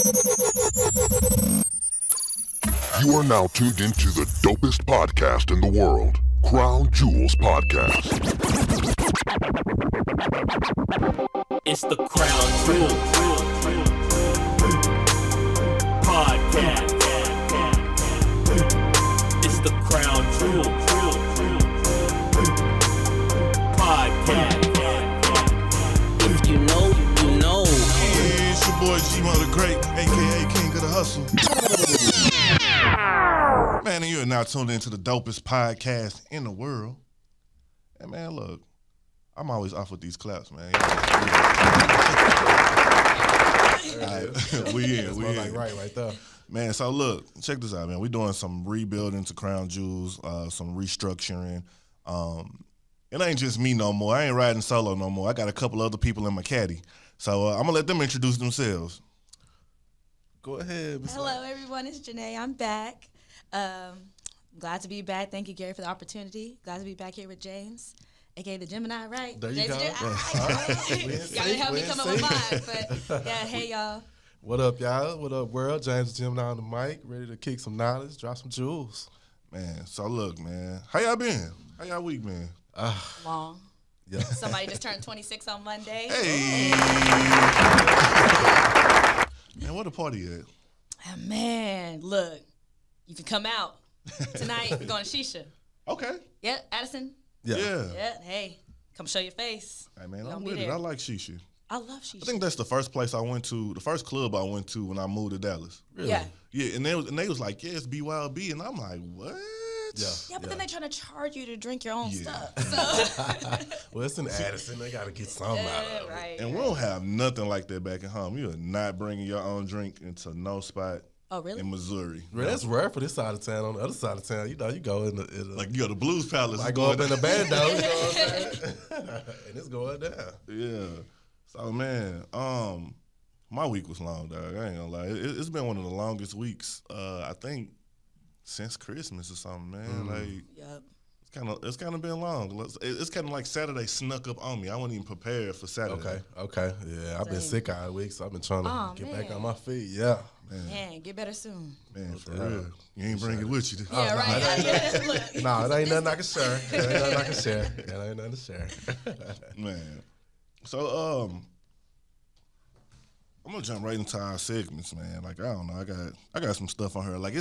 You are now tuned into the dopest podcast in the world, Krown Jewels Podcast. It's the Krown Jewels Podcast. It's the Krown Jewels Podcast. If you know, you know. Hey, it's your boy G-Mo the Great, a.k.a. King of the Hustle. Man, and you are now tuned into the dopest podcast in the world. And man, look, I'm always off with these claps, man. We in. Like right there. Man, so look, check this out, man. We're doing some rebuilding to Krown Jewels, some restructuring. It ain't just me no more. I ain't riding solo no more. I got a couple other people in my caddy. So I'm going to let them introduce themselves. Go ahead. Hello, everyone. It's Janae. I'm back. Glad to be back. Thank you, Gary, for the opportunity. Glad to be back here with James, a.k.a. the Gemini, right? There you go. Gotta help me come up with mine. But, yeah, hey, y'all. What up, y'all? What up, world? James Gemini on the mic, ready to kick some knowledge, drop some jewels. Man, so look, man. How y'all been? How y'all week been? Long. Yeah. Somebody just turned 26 on Monday. Hey. Man, where the party at? Oh, man, look, you can come out tonight. We're going to Shisha. Okay. Yeah, Addison. Yeah. Yeah, hey, come show your face. Hey, man, You I'm gonna be with it. there. I like Shisha. I love Shisha. I think that's the first place I went to, the first club I went to when I moved to Dallas. Really? Yeah. Yeah, and they was like, yeah, it's BYOB. And I'm like, what? Yeah, but then they trying to charge you to drink your own Yeah. stuff. So. Well, it's in Addison. They got to get something out of it. Right. And we don't have nothing like that back at home. You are not bringing your own drink into no spot Oh, really? in Missouri. Well, that's rare for this side of town. On the other side of town, you know, you go in the Like, you got the Blues Palace. I go up in the band, though, you know what I'm saying? And it's going down. Yeah. So, man, my week was long, dog. I ain't gonna lie. It's been one of the longest weeks, I think, since Christmas or something, man. Like, Yep. it's kind of been long. It's kind of like Saturday snuck up on me. I wasn't even prepared for Saturday. Okay. Yeah, I've been Same. sick all week, so I've been trying to Oh, get back man. on my feet. Yeah. Man, get better soon. Man, for Yeah. real. You ain't bring it with you. Yeah, right. Look. No, it ain't nothing I can share. It ain't nothing I can share. It ain't nothing to share. Man. So, I'm gonna jump right into our segments, man. Like, I don't know, I got some stuff on her. Like,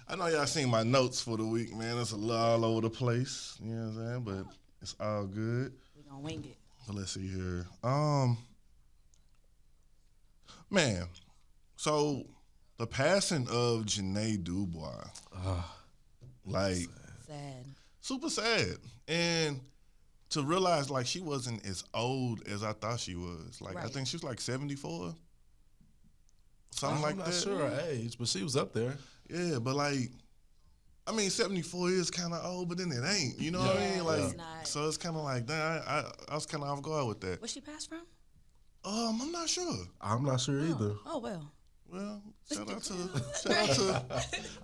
I know y'all seen my notes for the week, man. It's a little all over the place. You know what I'm saying? But it's all good. We gonna wing it. So let's see here. Man, so the passing of Janae Dubois, like, Sad. super sad. And to realize, like, she wasn't as old as I thought she was. Like, I Right. think she was like 74. Something I'm like not that. sure her age, but she was up there. Yeah, but like, I mean, 74 is kind of old, but then it ain't. You know what I Yeah, mean? Like, it's not. so it's kind of like, damn, I was kind of off guard with that. Where'd she pass from? I'm not sure. I'm not sure either. Oh, well. Well, shout out to.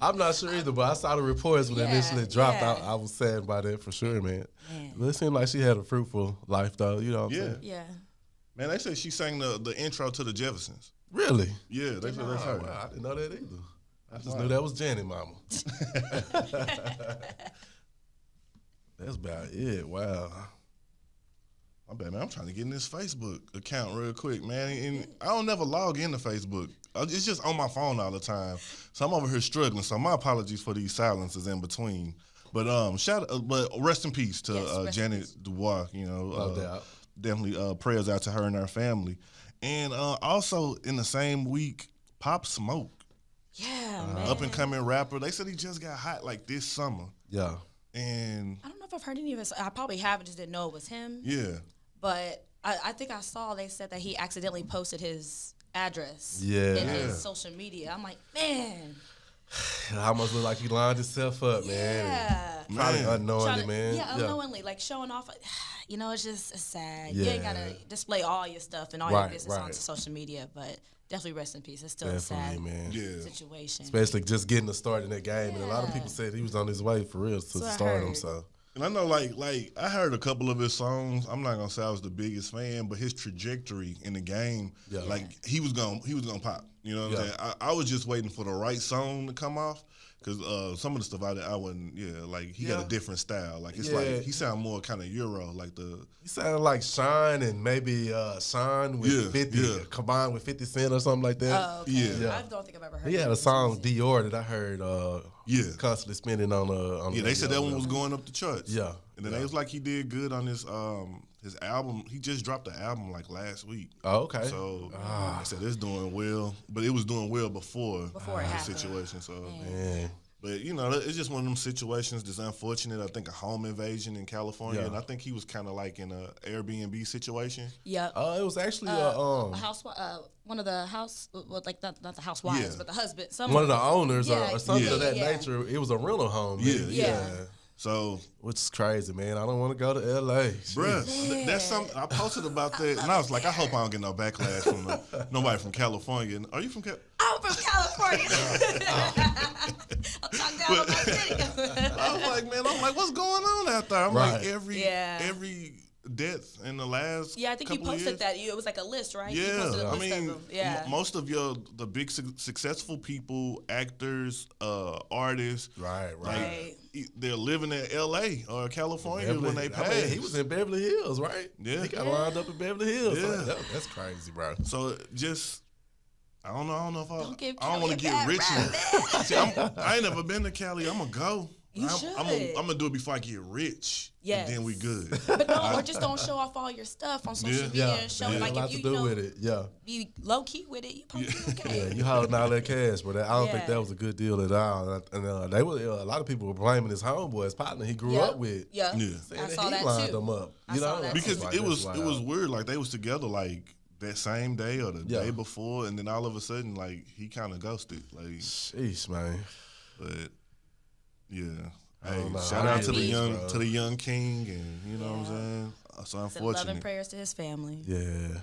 I'm not sure either, but I saw the reports when it Yeah, initially dropped. yeah. I was sad by that for sure, man. Man. But it seemed like she had a fruitful life, though. You know what I'm Yeah. saying? Yeah. Man, they said she sang the intro to the Jeffersons. Really? Yeah, they said that's Oh, her. wow, I didn't know that either. I just knew that was Janet Mama. That's about it. Wow. My bad, man. I'm trying to get in this Facebook account real quick, man. And I don't never log into Facebook. It's just on my phone all the time. So I'm over here struggling. So my apologies for these silences in between. But but rest in peace to Yes, rest in Janet peace. Dubois. You know, No doubt. definitely prayers out to her and her family. And also in the same week, Pop Smoke, Yeah, man. up and coming rapper. They said he just got hot like this summer. Yeah. And I don't know if I've heard any of this. I probably have, just didn't know it was him. yeah. But I think I saw they said that he accidentally posted his address Yeah. in Yeah. his social media. I'm like, man. How much look like he lined himself up, man. Yeah. Probably Man. unknowingly, Trying to- man. Yeah, unknowingly, like showing off. You know, it's sad. You Yeah. ain't gotta display all your stuff and all your Right, business right. onto social media, but definitely rest in peace. It's still a Definitely, sad man. Yeah. situation. Especially just getting a start in that game. And a lot of Yeah. people said he was on his way for real to what I stardom. heard. So, And I know, like I heard a couple of his songs. I'm not gonna say I was the biggest fan, but his trajectory in the game, like he was gonna pop. You know what I'm saying? I was just waiting for the right song to come off. Because some of the stuff I wouldn't, like he got a different style. Like it's like he sound more kind of Euro, like the. He sounded like Sean and maybe Sean with 50 combined with 50 Cent or something like that. Oh, okay. Yeah. I don't think I've ever heard. He had a song Dior that I heard. Constantly spinning on. They said that one was going up the charts. Yeah, and then it was like he did good on his album. He just dropped the album like last week. Oh, okay. So I said it's doing well, but it was doing well before it the happened. situation. So, man. But it's just one of them situations that's unfortunate. I think a home invasion in California, and I think he was kind of like in a Airbnb situation. Yep. It was actually a house. One of the house, well, like not the housewives, but the husband. One of the owners or something of that nature. It was a rental home. Yeah. So, which is crazy, man. I don't want to go to L.A. Bruh, that's something I posted about that, and I was like, I hope I don't get no backlash from nobody from California. Are you from California? I'm from California. I'll talk down on my city. I was like, man, what's going on out there? I'm like, every death in the last I think you posted that. It was like a list, right? You posted a list of them. Most of the big successful people, actors, artists, right. Like, they're living in L.A. or California when they pass. He was in Beverly Hills, right? Yeah. He got lined up in Beverly Hills. Yeah. So that's crazy, bro. So just, I don't know if I don't want want to get rich. See, I ain't never been to Cali. I'm going to go. You should. I'm gonna do it before I get rich. Yes. And then we good. But no, or just don't show off all your stuff on social media and show like if you with it. be low key with it, you probably okay. Yeah, you holding all that cash, but I don't think that was a good deal at all. And they were a lot of people were blaming his homeboy, his partner he grew up with. Yeah. Saying I saw that lined too. them up. Because it was weird. Like they was together like that same day or the day before, and then all of a sudden like he kind of ghosted. Like, sheesh, man. But yeah. Hey, shout out to the young king, and you know what I'm saying. So unfortunate. Love and prayers to his family. Yeah.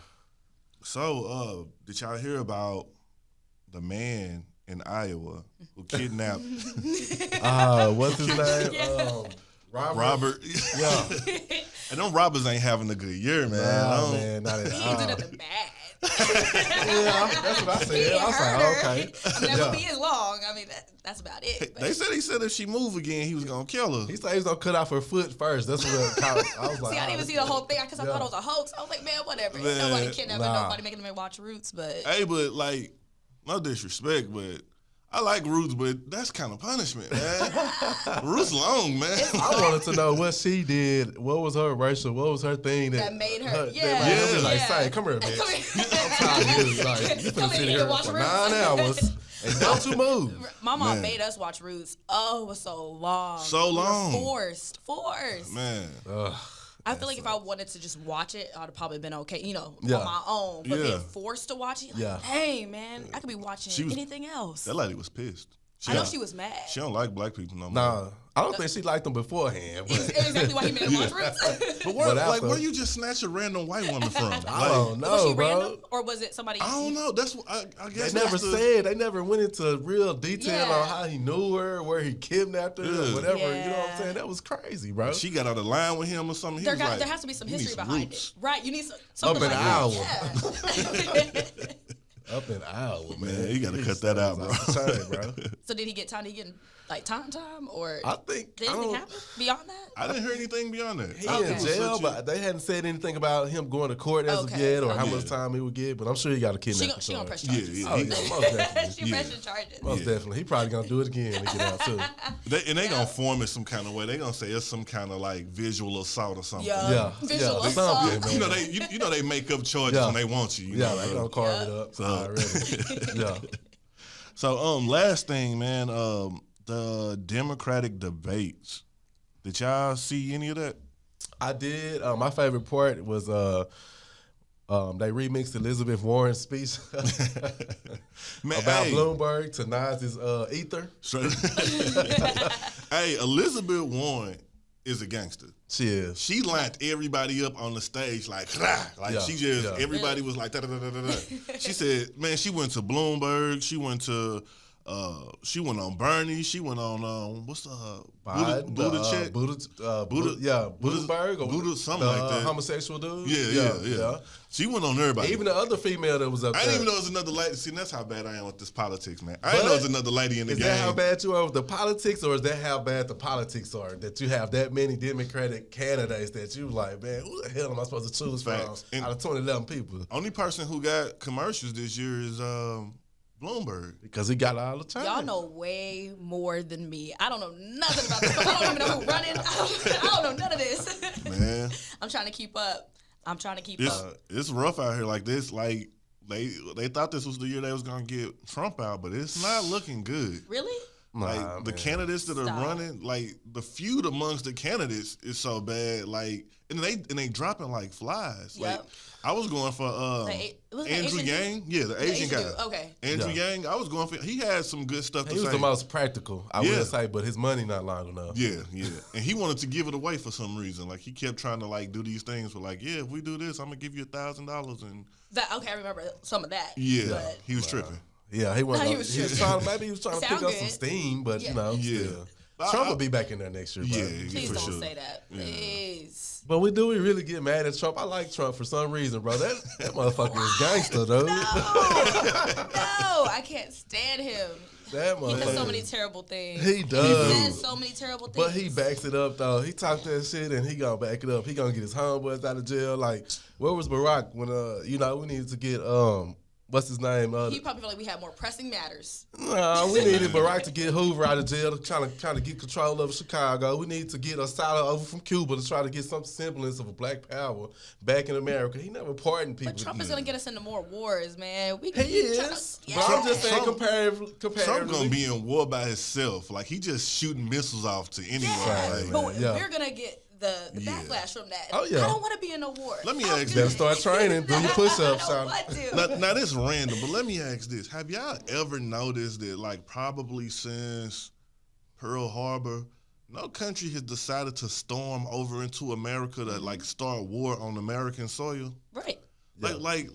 So, did y'all hear about the man in Iowa who kidnapped? What's his name? Yeah. Robert. Yeah. And them robbers ain't having a good year, man. Man, not at He all. ended up bad. That's what I said. I was like, okay. Never be as long. I mean, that's about it. He said if she move again, he was gonna kill her. He said he was gonna cut off her foot first. That's what I was like. See, I didn't even see the whole thing because I thought it was a hoax. I was like, man, whatever. Nobody kidnapping nobody, making them watch Roots, but hey, but like, no disrespect, but I like Roots, but that's kind of punishment, man. Roots long, man. I wanted to know what she did. What was her racial? What was her thing that made her? Like, say, come here, bitch. Come here. I'm tired of you. Like, you finna sit here for 9 hours and don't you move. My mom made us watch Roots. Oh, it was so long. So long. Forced. Man. I feel like if I wanted to just watch it, I'd have probably been okay, on my own. But being forced to watch it, hey, man, I could be watching anything else. That lady was pissed. I know she was mad. She don't like black people no more. Nah, I don't think she liked them beforehand. But exactly why he made her watch Roots. But where you just snatch a random white woman from? I don't know, was she bro. random, or was it somebody? I don't know. That's what I guess. They never said. They never went into real detail on how he knew her, where he kidnapped her, or whatever. Yeah. You know what I'm saying? That was crazy, bro. She got out of line with him or something. There has to be some history behind it, right? You need something up in like Iowa. Up in Iowa, man. You got to cut that out, bro. Bro. So did he get time? Did he get like time, or I think did anything happen beyond that? I didn't hear anything beyond that. He in jail, but they hadn't said anything about him going to court as of yet, or how much time he would get. But I'm sure he got a kidnapping. She gonna press charges. Yeah, most definitely. She pressing charges. Most definitely. He probably gonna do it again to get out too. They gonna form it some kind of way. They gonna say it's some kind of like visual assault or something. Visual assault. You know they make up charges when they want you. They gonna carve it up already. So last thing, man. The Democratic debates. Did y'all see any of that? I did. My favorite part was they remixed Elizabeth Warren's speech about Bloomberg to Nas's ether. Hey, Elizabeth Warren is a gangster. She is. She lined everybody up on the stage like she just everybody was like da da da da da. She said, man, she went to Bloomberg. She went to She went on Bernie. She went on what's Biden, Buttigieg? Buddhaberg, or Buddha, something like that. Homosexual dude. Yeah. She went on everybody. Even the other female that was up there. I didn't even know there was another lady. See, that's how bad I am with this politics, man. I didn't know there was another lady in the game. Is that how bad you are with the politics, or is that how bad the politics are? That you have that many Democratic candidates that you like, man, who the hell am I supposed to choose from out of 2011 people? Only person who got commercials this year is Bloomberg. Because he got all the time. Y'all know way more than me. I don't know nothing about this. I don't even know who's running. I don't know none of this. Man. I'm trying to keep up. It's rough out here like this. Like, they thought this was the year they was going to get Trump out, but it's not looking good. Really? Like, the candidates that are running, like, the feud amongst the candidates is so bad. Like, and they dropping like flies. Yep. Like, I was going for Andrew Yang. Yeah, the Asian guy. Okay. Andrew Yang, I was going for, he had some good stuff to say. He was the most practical, I will say, but his money not long enough. Yeah. And he wanted to give it away for some reason. Like, he kept trying to, like, do these things for, like, if we do this, I'm going to give you $1,000. And I remember some of that. Yeah, but he was tripping. Yeah, he was trying to pick up some good. steam, but, you know, still. Trump will be back in there next year, bro. Yeah, please for don't sure. say that. Please. But we really get mad at Trump? I like Trump for some reason, bro. That motherfucker is gangster, though. No, I can't stand him. That He does so many terrible things. He does. He says so many terrible things. But he backs it up, though. He talks that shit, and he gonna back it up. He gonna get his homeboys out of jail. Like, where was Barack when, we needed to get, what's his name? He probably felt like we had more pressing matters. No, we needed Barack to get Hoover out of jail, trying to get control of Chicago. We need to get Asada over from Cuba to try to get some semblance of a black power back in America. He never pardoned people. But Trump is going to get us into more wars, man. He is. But I'm just saying comparatively. Trump going to be in war by himself. Like, he just shooting missiles off to anyone. Yeah, like, but we're going to get the backlash from that. Oh, yeah. I don't want to be in a war. Let me ask you. Better start training. Do your push-ups. Now, this is random, but let me ask this. Have y'all ever noticed that, like, probably since Pearl Harbor, no country has decided to storm over into America to, like, start war on American soil? Right. Like,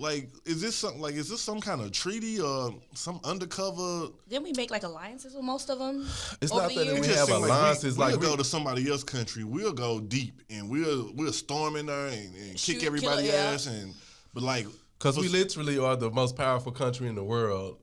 is this some kind of treaty or some undercover? Didn't we make like alliances with most of them? It's not that we have alliances. We'll go to somebody else's country. We'll go deep and we'll storm in there and kick everybody's ass because we literally are the most powerful country in the world,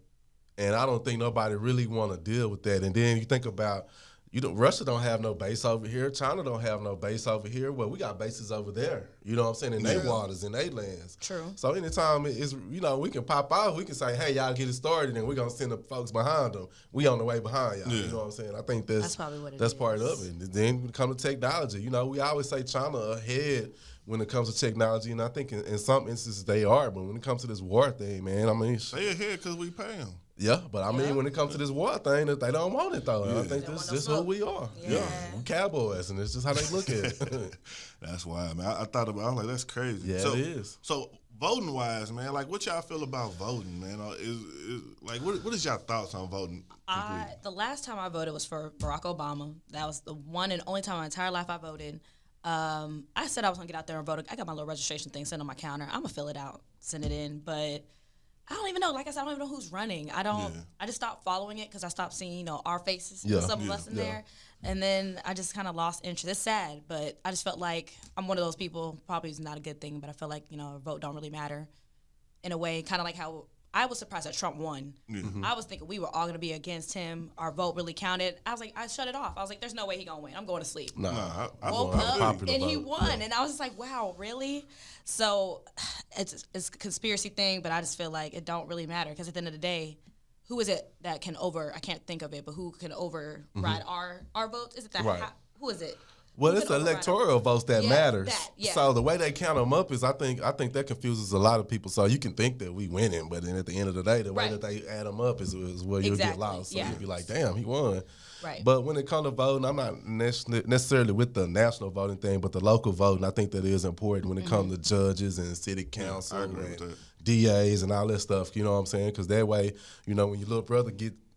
and I don't think nobody really want to deal with that. And then you think about. Russia don't have no base over here. China don't have no base over here. Well, we got bases over there. You know what I'm saying? In their waters, in their lands. True. So anytime it's, we can pop off, we can say, hey, y'all get it started, and we're going to send the folks behind them. We on the way behind y'all. Yeah. You know what I'm saying? I think that's probably what it is. That's part of it. And then when it comes to technology, we always say China ahead when it comes to technology, and I think in some instances they are. But when it comes to this war thing, man, I mean. They ahead because we pay them. Yeah, but I mean, when it comes to this war thing, that they don't want it though. Yeah. I think this is who we are. Yeah, we cowboys, and it's just how they look at it. That's why, man. I thought about. I was like, that's crazy. Yeah, it is. So voting wise, man, like, what y'all feel about voting, man? What is y'all thoughts on voting? The last time I voted was for Barack Obama. That was the one and only time in my entire life I voted. I said I was gonna get out there and vote. I got my little registration thing sitting on my counter. I'm gonna fill it out, send it in, but. I don't even know. Like I said, I don't even know who's running. I just stopped following it because I stopped seeing, our faces, some of us in there. And then I just kind of lost interest. It's sad, but I just felt like I'm one of those people, probably is not a good thing, but I feel like, a vote don't really matter in a way, kind of like how I was surprised that Trump won. Mm-hmm. I was thinking we were all going to be against him. Our vote really counted. I was like, I shut it off. I was like, there's no way he's going to win. I'm going to sleep. I woke up and he won. And I was just like, wow, really? So it's a conspiracy thing, but I just feel like it don't really matter because at the end of the day, who is it that can I can't think of it, but who can override our votes? Is it that? Right. Who is it? Well, it's electoral votes that matters. Yeah. So the way they count them up is, I think that confuses a lot of people. So you can think that we winning, but then at the end of the day, the way that they add them up is where you'll get lost. So you'll be like, damn, he won. Right. But when it comes to voting, I'm not necessarily with the national voting thing, but the local voting, I think that is important when it comes to judges and city council and DAs and all that stuff. You know what I'm saying? Because that way, when your little brother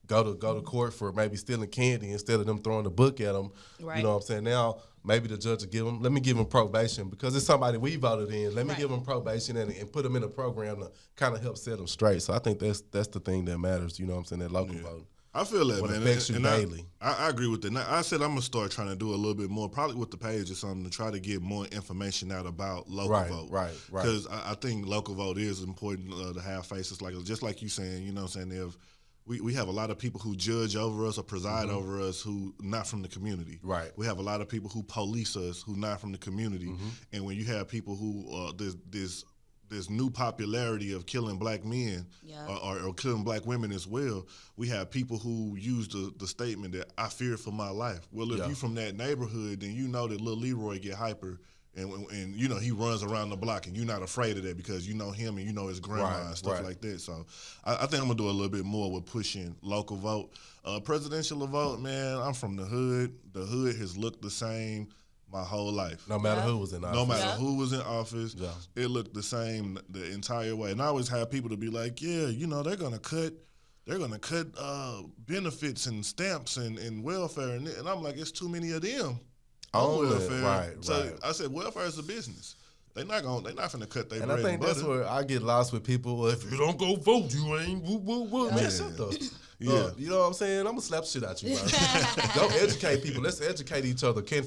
go to court for maybe stealing candy instead of them throwing the book at him. Right. You know what I'm saying? Now, maybe the judge will let me give him probation because it's somebody we voted in. Let me give him probation and put him in a program to kind of help set them straight. So I think that's the thing that matters, you know what I'm saying, that local voting. I feel that, what man. affects you And daily. I agree with that. Now, I said I'm going to start trying to do a little bit more, probably with the page or something, to try to get more information out about local vote. Right. Because I think local vote is important to have faces like, just like you saying, you know what I'm saying, if we have a lot of people who judge over us or preside over us who not from the community. Right. We have a lot of people who police us who not from the community. And when you have people who, this new popularity of killing black men or killing black women as well, we have people who use the statement that I fear for my life. Well, if you from that neighborhood, then you know that little Leroy get hyper and you know he runs around the block and you're not afraid of that because you know him and you know his grandma and stuff like that. So I think I'm going to do a little bit more with pushing local vote. Presidential vote, man, I'm from the hood. The hood has looked the same my whole life. No matter who was in office. No matter who was in office, it looked the same the entire way. And I always have people to be like, yeah, you know, they're gonna cut benefits and stamps and welfare, and I'm like, it's too many of them on welfare. Right. I said, welfare is a business. They're not finna cut their bread. And I think that's where I get lost with people. Well, if you don't go vote, you ain't woo. Man, shut up. You know what I'm saying? I'm gonna slap shit out you, bro. Go educate people. Let's educate each other. Can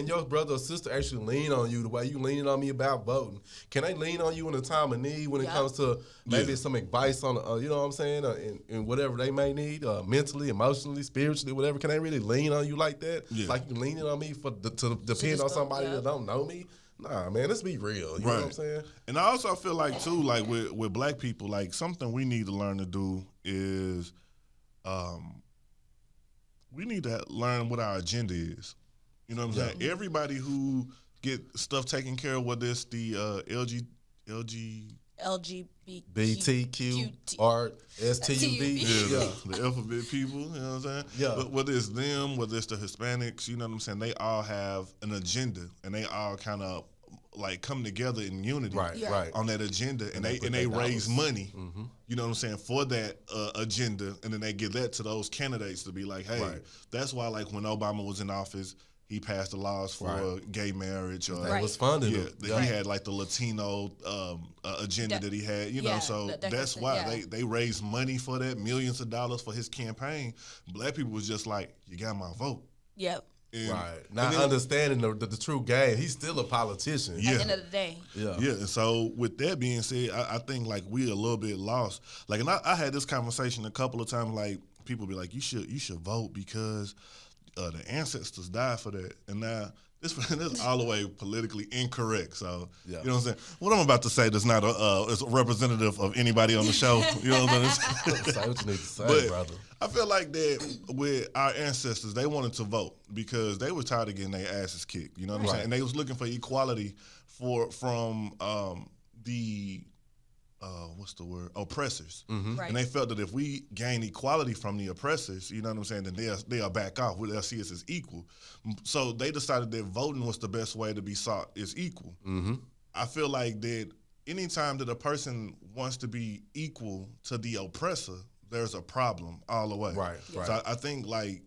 your brother or sister actually lean on you the way you leaning on me about voting? Can they lean on you in a time of need when it comes to maybe some advice on, you know what I'm saying, in whatever they may need, mentally, emotionally, spiritually, whatever? Can they really lean on you like that? Like you leaning on me to depend on somebody that don't know me? Nah, man, let's be real. You know what I'm saying? And I also feel like, too, like with black people, like something we need to learn to do is we need to learn what our agenda is. You know what I'm saying? Everybody who get stuff taken care of, whether it's the LGBTQ, art, STUV, the alphabet people, you know what I'm saying? But whether it's them, whether it's the Hispanics, you know what I'm saying? They all have an agenda, and they all kind of like come together in unity on that agenda, and they raise money, you know what I'm saying, for that agenda, and then they give that to those candidates to be like, hey, that's why like when Obama was in office, he passed the laws for gay marriage. Or, that was funded. He had like the Latino agenda that he had, you know, so that's why they raised money for that, millions of dollars for his campaign. Black people was just like, you got my vote. And, not understanding the true game. He's still a politician. At the end of the day. And so with that being said, I think like we're a little bit lost. Like, and I had this conversation a couple of times. Like people be like, you should vote because the ancestors died for that. And now this all the way politically incorrect. So you know what I'm saying. What I'm about to say does not is representative of anybody on the show. You know what I'm saying. Say what you need to say, brother. I feel like that with our ancestors, they wanted to vote because they were tired of getting their asses kicked. You know what I'm saying? And they was looking for equality from the what's the word? Oppressors. And they felt that if we gain equality from the oppressors, you know what I'm saying, then they'll back off. They'll see us as equal. So they decided that voting was the best way to be sought as equal. I feel like that anytime that a person wants to be equal to the oppressor, there's a problem all the way. So I think like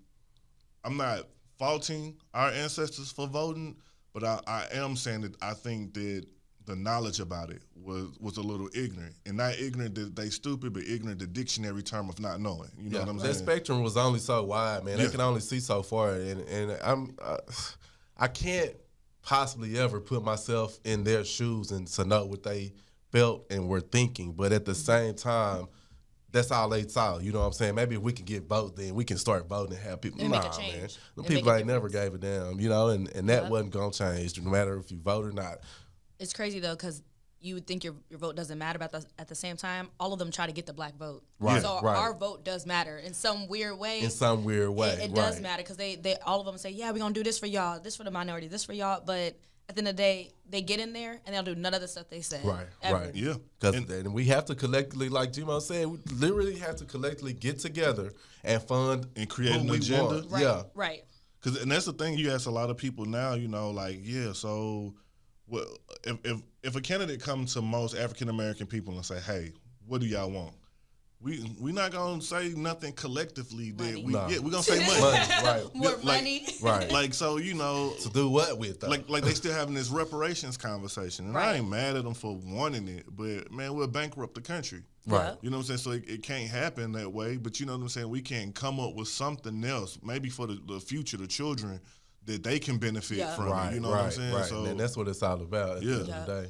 I'm not faulting our ancestors for voting, but I am saying that I think that the knowledge about it was a little ignorant. And not ignorant that they stupid, but ignorant the dictionary term of not knowing. You know what I'm saying? That spectrum was only so wide, man. They can only see so far. And I can't possibly ever put myself in their shoes and to know what they felt and were thinking. But at the same time, that's all they saw. You know what I'm saying? Maybe if we can get votes, then we can start voting and have people. Man. The people ain't never gave a damn, you know, and that wasn't going to change no matter if you vote or not. It's crazy, though, because you would think your vote doesn't matter, but at the same time, all of them try to get the black vote. So our vote does matter in some weird way. It does matter because they all of them say, yeah, we're going to do this for y'all, this for the minority, this for y'all. But at the end of the day, they get in there and they'll do none of the stuff they said. Because we have to collectively, like Jimo said, we literally have to collectively get together and fund and create an agenda. And that's the thing. You ask a lot of people now, you know, like, so well, if a candidate comes to most African American people and say, hey, what do y'all want? we not gonna say nothing collectively that Money. we No. get. We gonna say money. Right. More like- money. Right. Like so, you know, To do what with though? like they still having this reparations conversation, and I Right. ain't mad at them for wanting it, but man, we'll bankrupt the country. Right. You know what I'm saying? So it can't happen that way. But you know what I'm saying? We can come up with something else, maybe for the future, the children, that they can benefit Yeah. from. Right. You know right. what I'm saying? Right. So And that's what it's all about. At the end Yeah. of the day.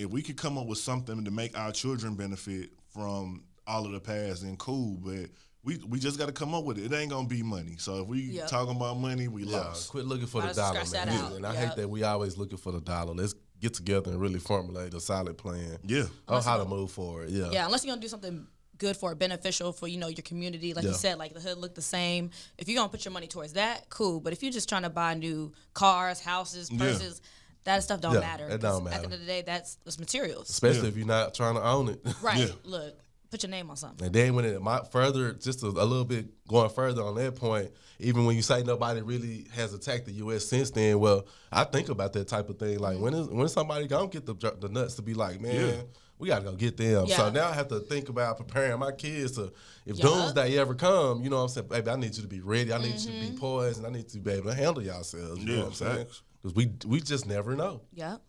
if we can come up with something to make our children benefit from all of the past, then cool. But we just got to come up with it. It ain't gonna be money. So if we Yep. talking about money, we Yeah, lost. quit looking for Might the as well dollar, scratch man. that out. And I Yep. hate that we always looking for the dollar. Let's get together and really formulate a solid plan Yeah. on how to move forward. Yeah. Yeah, unless you're gonna do something good for beneficial for your community, like you Yeah. said, like the hood look the same. If you're gonna put your money towards that, cool. But if you're just trying to buy new cars, houses, Yeah. purses, that stuff don't Yeah, matter. it don't 'Cause matter. At the end of the day, that's materials. Especially Yeah. if you're not trying to own it. Right. Yeah. Look, put your name on something. And then when it might further, just a little bit going further on that point, even when you say nobody really has attacked the U.S. since then, well, I think about that type of thing. Like when somebody gonna get the nuts to be like, man, Yeah. we gotta go get them. Yeah. So now I have to think about preparing my kids to, if Yeah. doomsday ever come, you know what I'm saying, baby, I need you to be ready. I need you to be poised, and I need you to be able to handle yourselves. You know Yeah, what I'm saying? facts. Because we just never know. Yep.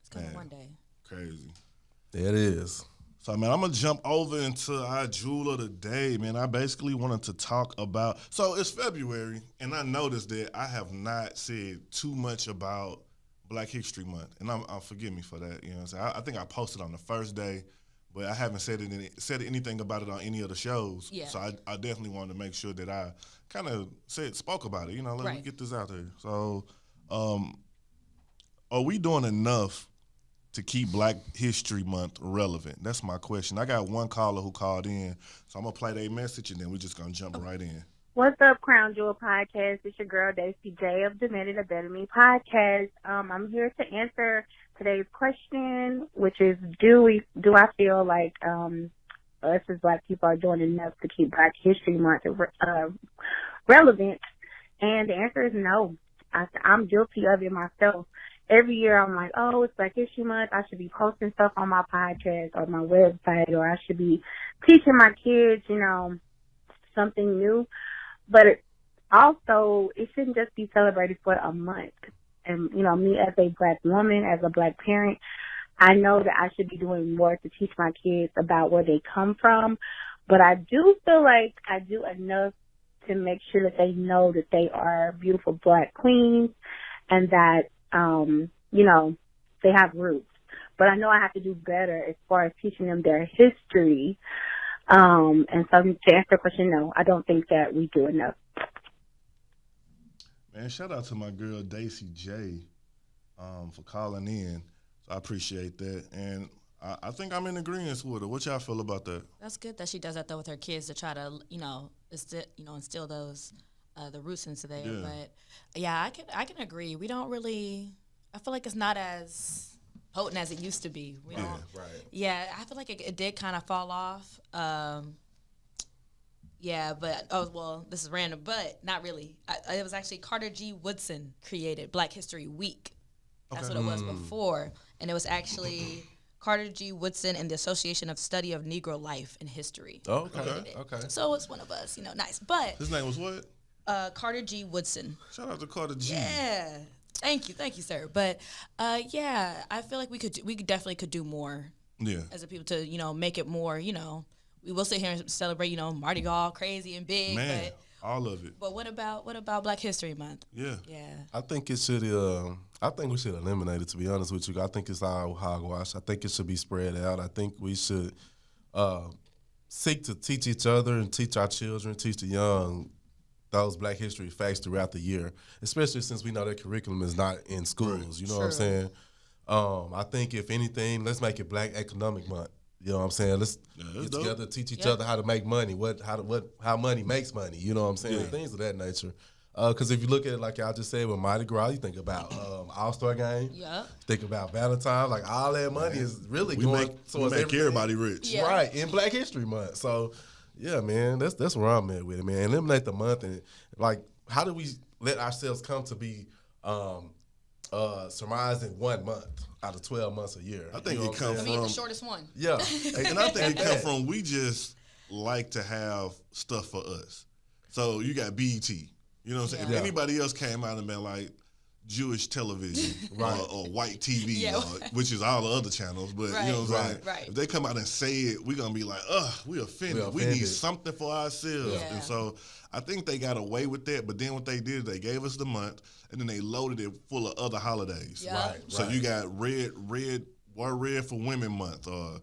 It's coming Man. one day. Crazy. There it is. So, man, I'm going to jump over into our jewel of the day, man. I basically wanted to talk about, so it's February, and I noticed that I have not said too much about Black History Month, and I'll forgive me for that. You know what I'm saying? I think I posted on the first day, but I haven't said anything about it on any of the shows. Yeah. So I definitely wanted to make sure that I kind of spoke about it. Let me Right. get this out there. So, are we doing enough to keep Black History Month relevant? That's my question. I got one caller who called in, so I'm going to play their message, and then we're just going to jump right in. What's up, Krown Jewel Podcast? It's your girl, Daisy J of Demented a Better Me Podcast. I'm here to answer today's question, which is, do I feel like us as Black people are doing enough to keep Black History Month relevant? And the answer is no. I'm guilty of it myself. Every year I'm like, oh, it's Black History Month. I should be posting stuff on my podcast or my website, or I should be teaching my kids, something new. But it shouldn't just be celebrated for a month. And, me as a Black woman, as a Black parent, I know that I should be doing more to teach my kids about where they come from. But I do feel like I do enough to make sure that they know that they are beautiful Black queens and that, they have roots. But I know I have to do better as far as teaching them their history. And so to answer the question, no, I don't think that we do enough. Man, shout out to my girl, Daisy J, for calling in. So I appreciate that. And I think I'm in agreement with her. What y'all feel about that? That's good that she does that though with her kids to try to, instill those the roots into there. Yeah. But yeah, I can agree. We don't really. I feel like it's not as potent as it used to be. We don't. Right. Yeah, I feel like it did kind of fall off. Yeah, but this is random, but not really. It was actually Carter G. Woodson created Black History Week. That's what it was before, and it was actually Carter G. Woodson and the Association of Study of Negro Life and History. Okay. So it's one of us, nice. But His name was what? Carter G. Woodson. Shout out to Carter G. Yeah. Thank you, sir. But yeah, I feel like we definitely could do more Yeah. as a people to make it more. We will sit here and celebrate Mardi Gras, crazy and big. Man, But all of it. what about Black History Month? Yeah. Yeah. I think it should. I think we should eliminate it. To be honest with you, I think it's all hogwash. I think it should be spread out. I think we should seek to teach each other and teach our children, teach the young those Black history facts throughout the year, especially since we know that curriculum is not in schools. You know what I'm saying? I think if anything, let's make it Black Economic Month. You know what I'm saying? Let's get dope. together, teach each other how to make money, how money makes money. You know what I'm saying? Yeah. Things of that nature. Because if you look at it, like y'all just said, with Mardi Gras, you think about All-Star Game. Yeah. Think about Valentine's. Like, all that money is really We going make towards everything. everybody rich. Yeah. Right, in Black History Month. So, yeah, man, that's where I'm at with it, man. Eliminate the month. And, like, how do we let ourselves come to be surmised in 1 month out of 12 months a year? I think You know it what comes I'm I saying? mean, the shortest one. Yeah. And I think it comes from we just like to have stuff for us. So you got BET. You know what I'm saying? Yeah. If anybody else came out and been like Jewish television or white TV, which is all the other channels, but you know what I'm saying? Right. If they come out and say it, we're going to be like, we offended. We need something for ourselves. Yeah. And so I think they got away with that, but then what they did, they gave us the month, and then they loaded it full of other holidays. Yep. Right. So you got red for Women Month, or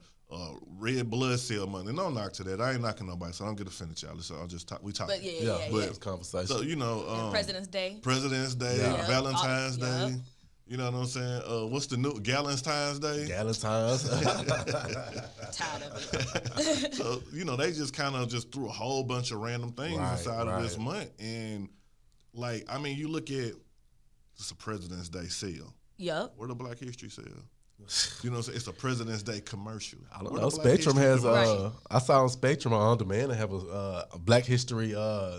Red Blood Cell Month. And no knock to that. I ain't knocking nobody, so I don't get offended, y'all. So I'll just talk. We talk. But It's conversation. So, you know. President's Day. Valentine's Day. You know what I'm saying? What's the new Galentine's Day? Galentine's. Tired of it. So, you know, they just kind of just threw a whole bunch of random things inside of this month. And, like, I mean, you look at it's a President's Day sale. Yep. Where the Black History sale? You know what I'm saying? It's a President's Day commercial. I don't know. Spectrum has I saw on Spectrum on demand they have a Black History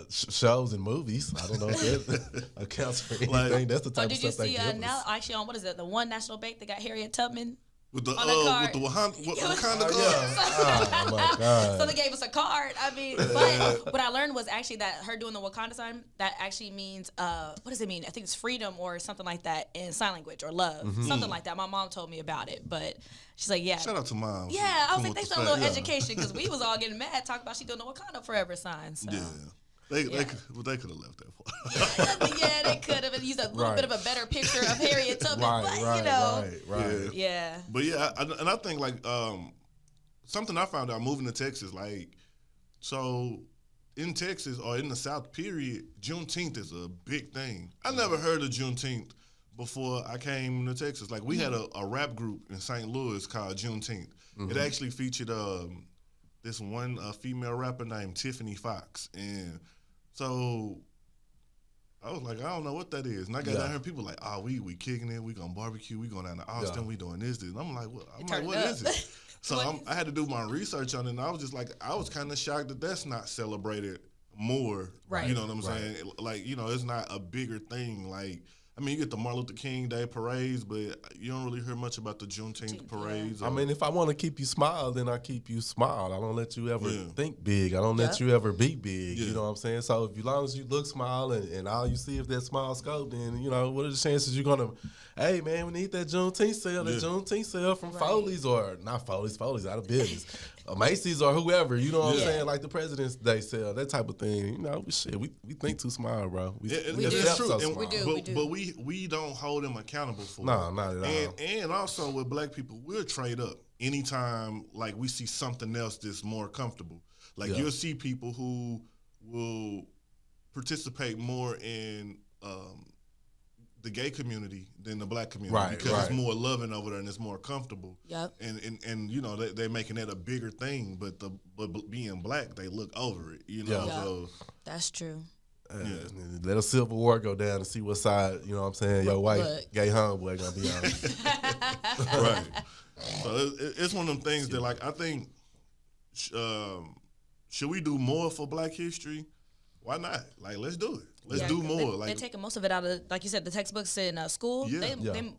shows and movies. I don't know if that accounts for anything. That's the type of stuff they give us. Did you see now actually on what is it? The One National Bank that got Harriet Tubman with the on the card. with the Wakanda card. Oh my God. So they gave us a card. I mean, but what I learned was actually that her doing the Wakanda sign, that actually means what does it mean? I think it's freedom or something like that in sign language, or love, something like that. My mom told me about it, but she's like, Shout out to Mom. Yeah, I was like, thanks for a little education, because we was all getting mad talking about she doing the Wakanda Forever sign. So. Yeah. They could have left that part. Yeah, they could have used a little bit of a better picture of Harriet Tubman, but you know. Right. Yeah. But yeah, I think like something I found out moving to Texas, like, so in Texas or in the South, period, Juneteenth is a big thing. I never heard of Juneteenth before I came to Texas. Like, we had a rap group in St. Louis called Juneteenth. It actually featured this one female rapper named Tiffany Fox, and so I was like, I don't know what that is. And I got down here, people like, we kicking it, we gonna barbecue, we going down to Austin, we doing this. And I'm like, what is it? So I had to do my research on it, and I was just like, I was kind of shocked that that's not celebrated more. Right. You know what I'm saying? Like, you know, it's not a bigger thing. Like, I mean, you get the Martin Luther King Day parades, but you don't really hear much about the Juneteenth parades. I mean, if I want to keep you smile, then I keep you smile. I don't let you ever think big. I don't let you ever be big. You know what I'm saying? So as long as you look smile and all you see is that smile scope, then, you know, what are the chances you're going to, hey, man, we need that Juneteenth sale, Juneteenth sale from Foley's, or not Foley's out of business. Macy's or whoever, you know what I'm saying? Like the President's Day sale, that type of thing. You know, we think too small, bro. We do. So we do. But we don't hold them accountable for it. No, not at all. And also with black people, we'll trade up anytime like we see something else that's more comfortable. Like you'll see people who will participate more in the gay community than the black community because it's more loving over there and it's more comfortable. Yep. And you know they're making that a bigger thing, but being black, they look over it. You know, so that's true. Let a Civil War go down and see what side, you know what I'm saying, your white gay homeboy gonna be on. Right. So it's one of them things that, like, I think, should we do more for Black History? Why not? Like, let's do it. Let's do more. They're taking most of it out of, like you said, the textbooks in school. They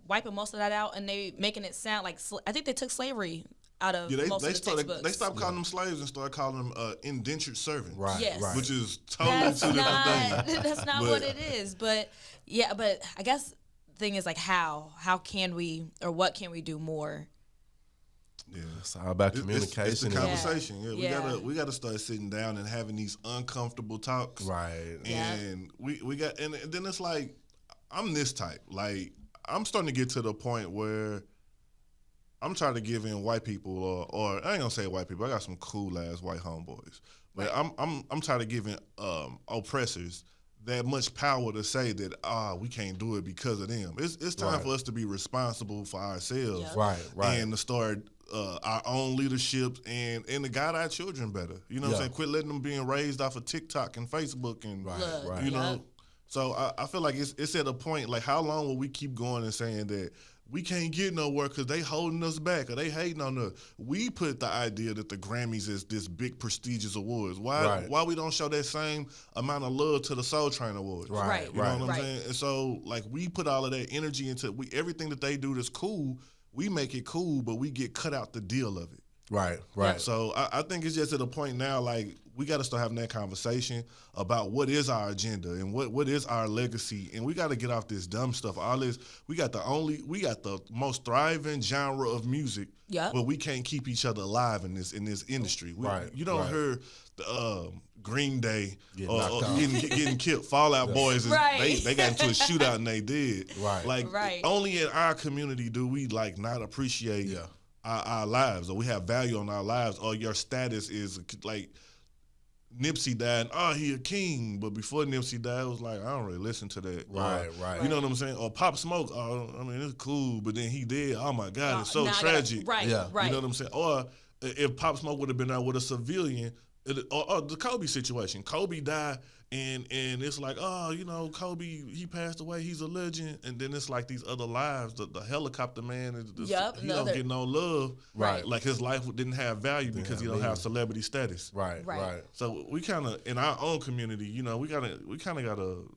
wiping most of that out, and they making it sound like, I think they took slavery out of most of the textbooks. They stopped calling them slaves and started calling them indentured servants. Right. Yes. Right. Which is totally two different things. That's not what it is. But I guess the thing is, like, how can we, or what can we do more? Yeah, it's all about communication. It's the conversation. We gotta start sitting down and having these uncomfortable talks. Right. And we got, and then it's like, I'm this type. Like, I'm starting to get to the point where I'm trying to give in white people, or I ain't gonna say white people. I got some cool ass white homeboys, but I'm trying to give in oppressors that much power to say that we can't do it because of them. It's time for us to be responsible for ourselves, right, and to start our own leadership and to guide our children better. You know what I'm saying? Quit letting them being raised off of TikTok and Facebook and you know. So I feel like it's at a point, like, how long will we keep going and saying that we can't get nowhere because they holding us back or they hating on us? We put the idea that the Grammys is this big prestigious awards. Why we don't show that same amount of love to the Soul Train Awards? Right. You know what I'm saying? And so, like, we put all of that energy into everything that they do that's cool. We make it cool, but we get cut out the deal of it. Right. So I think it's just at a point now, like, we got to start having that conversation about what is our agenda and what is our legacy, and we got to get off this dumb stuff. All this, we got the most thriving genre of music, but we can't keep each other alive in this industry. You don't hear the Green Day getting killed. Fall Out Boys, they got into a shootout and they did. Only in our community do we like not appreciate our lives, or we have value on our lives, or your status is like. Nipsey died, he a king, but before Nipsey died, it was like, I don't really listen to that. Right. You know what I'm saying? Or Pop Smoke, I mean, it's cool, but then he did, oh my God, it's so tragic. Right. You know what I'm saying? Or if Pop Smoke would have been out with a civilian, or the Kobe situation. Kobe died, and it's like, Kobe, he passed away, he's a legend. And then it's like these other lives, the helicopter man, he don't get no love. Right. Like his life didn't have value because he don't have celebrity status. Right. So we kind of, in our own community, we kind of got to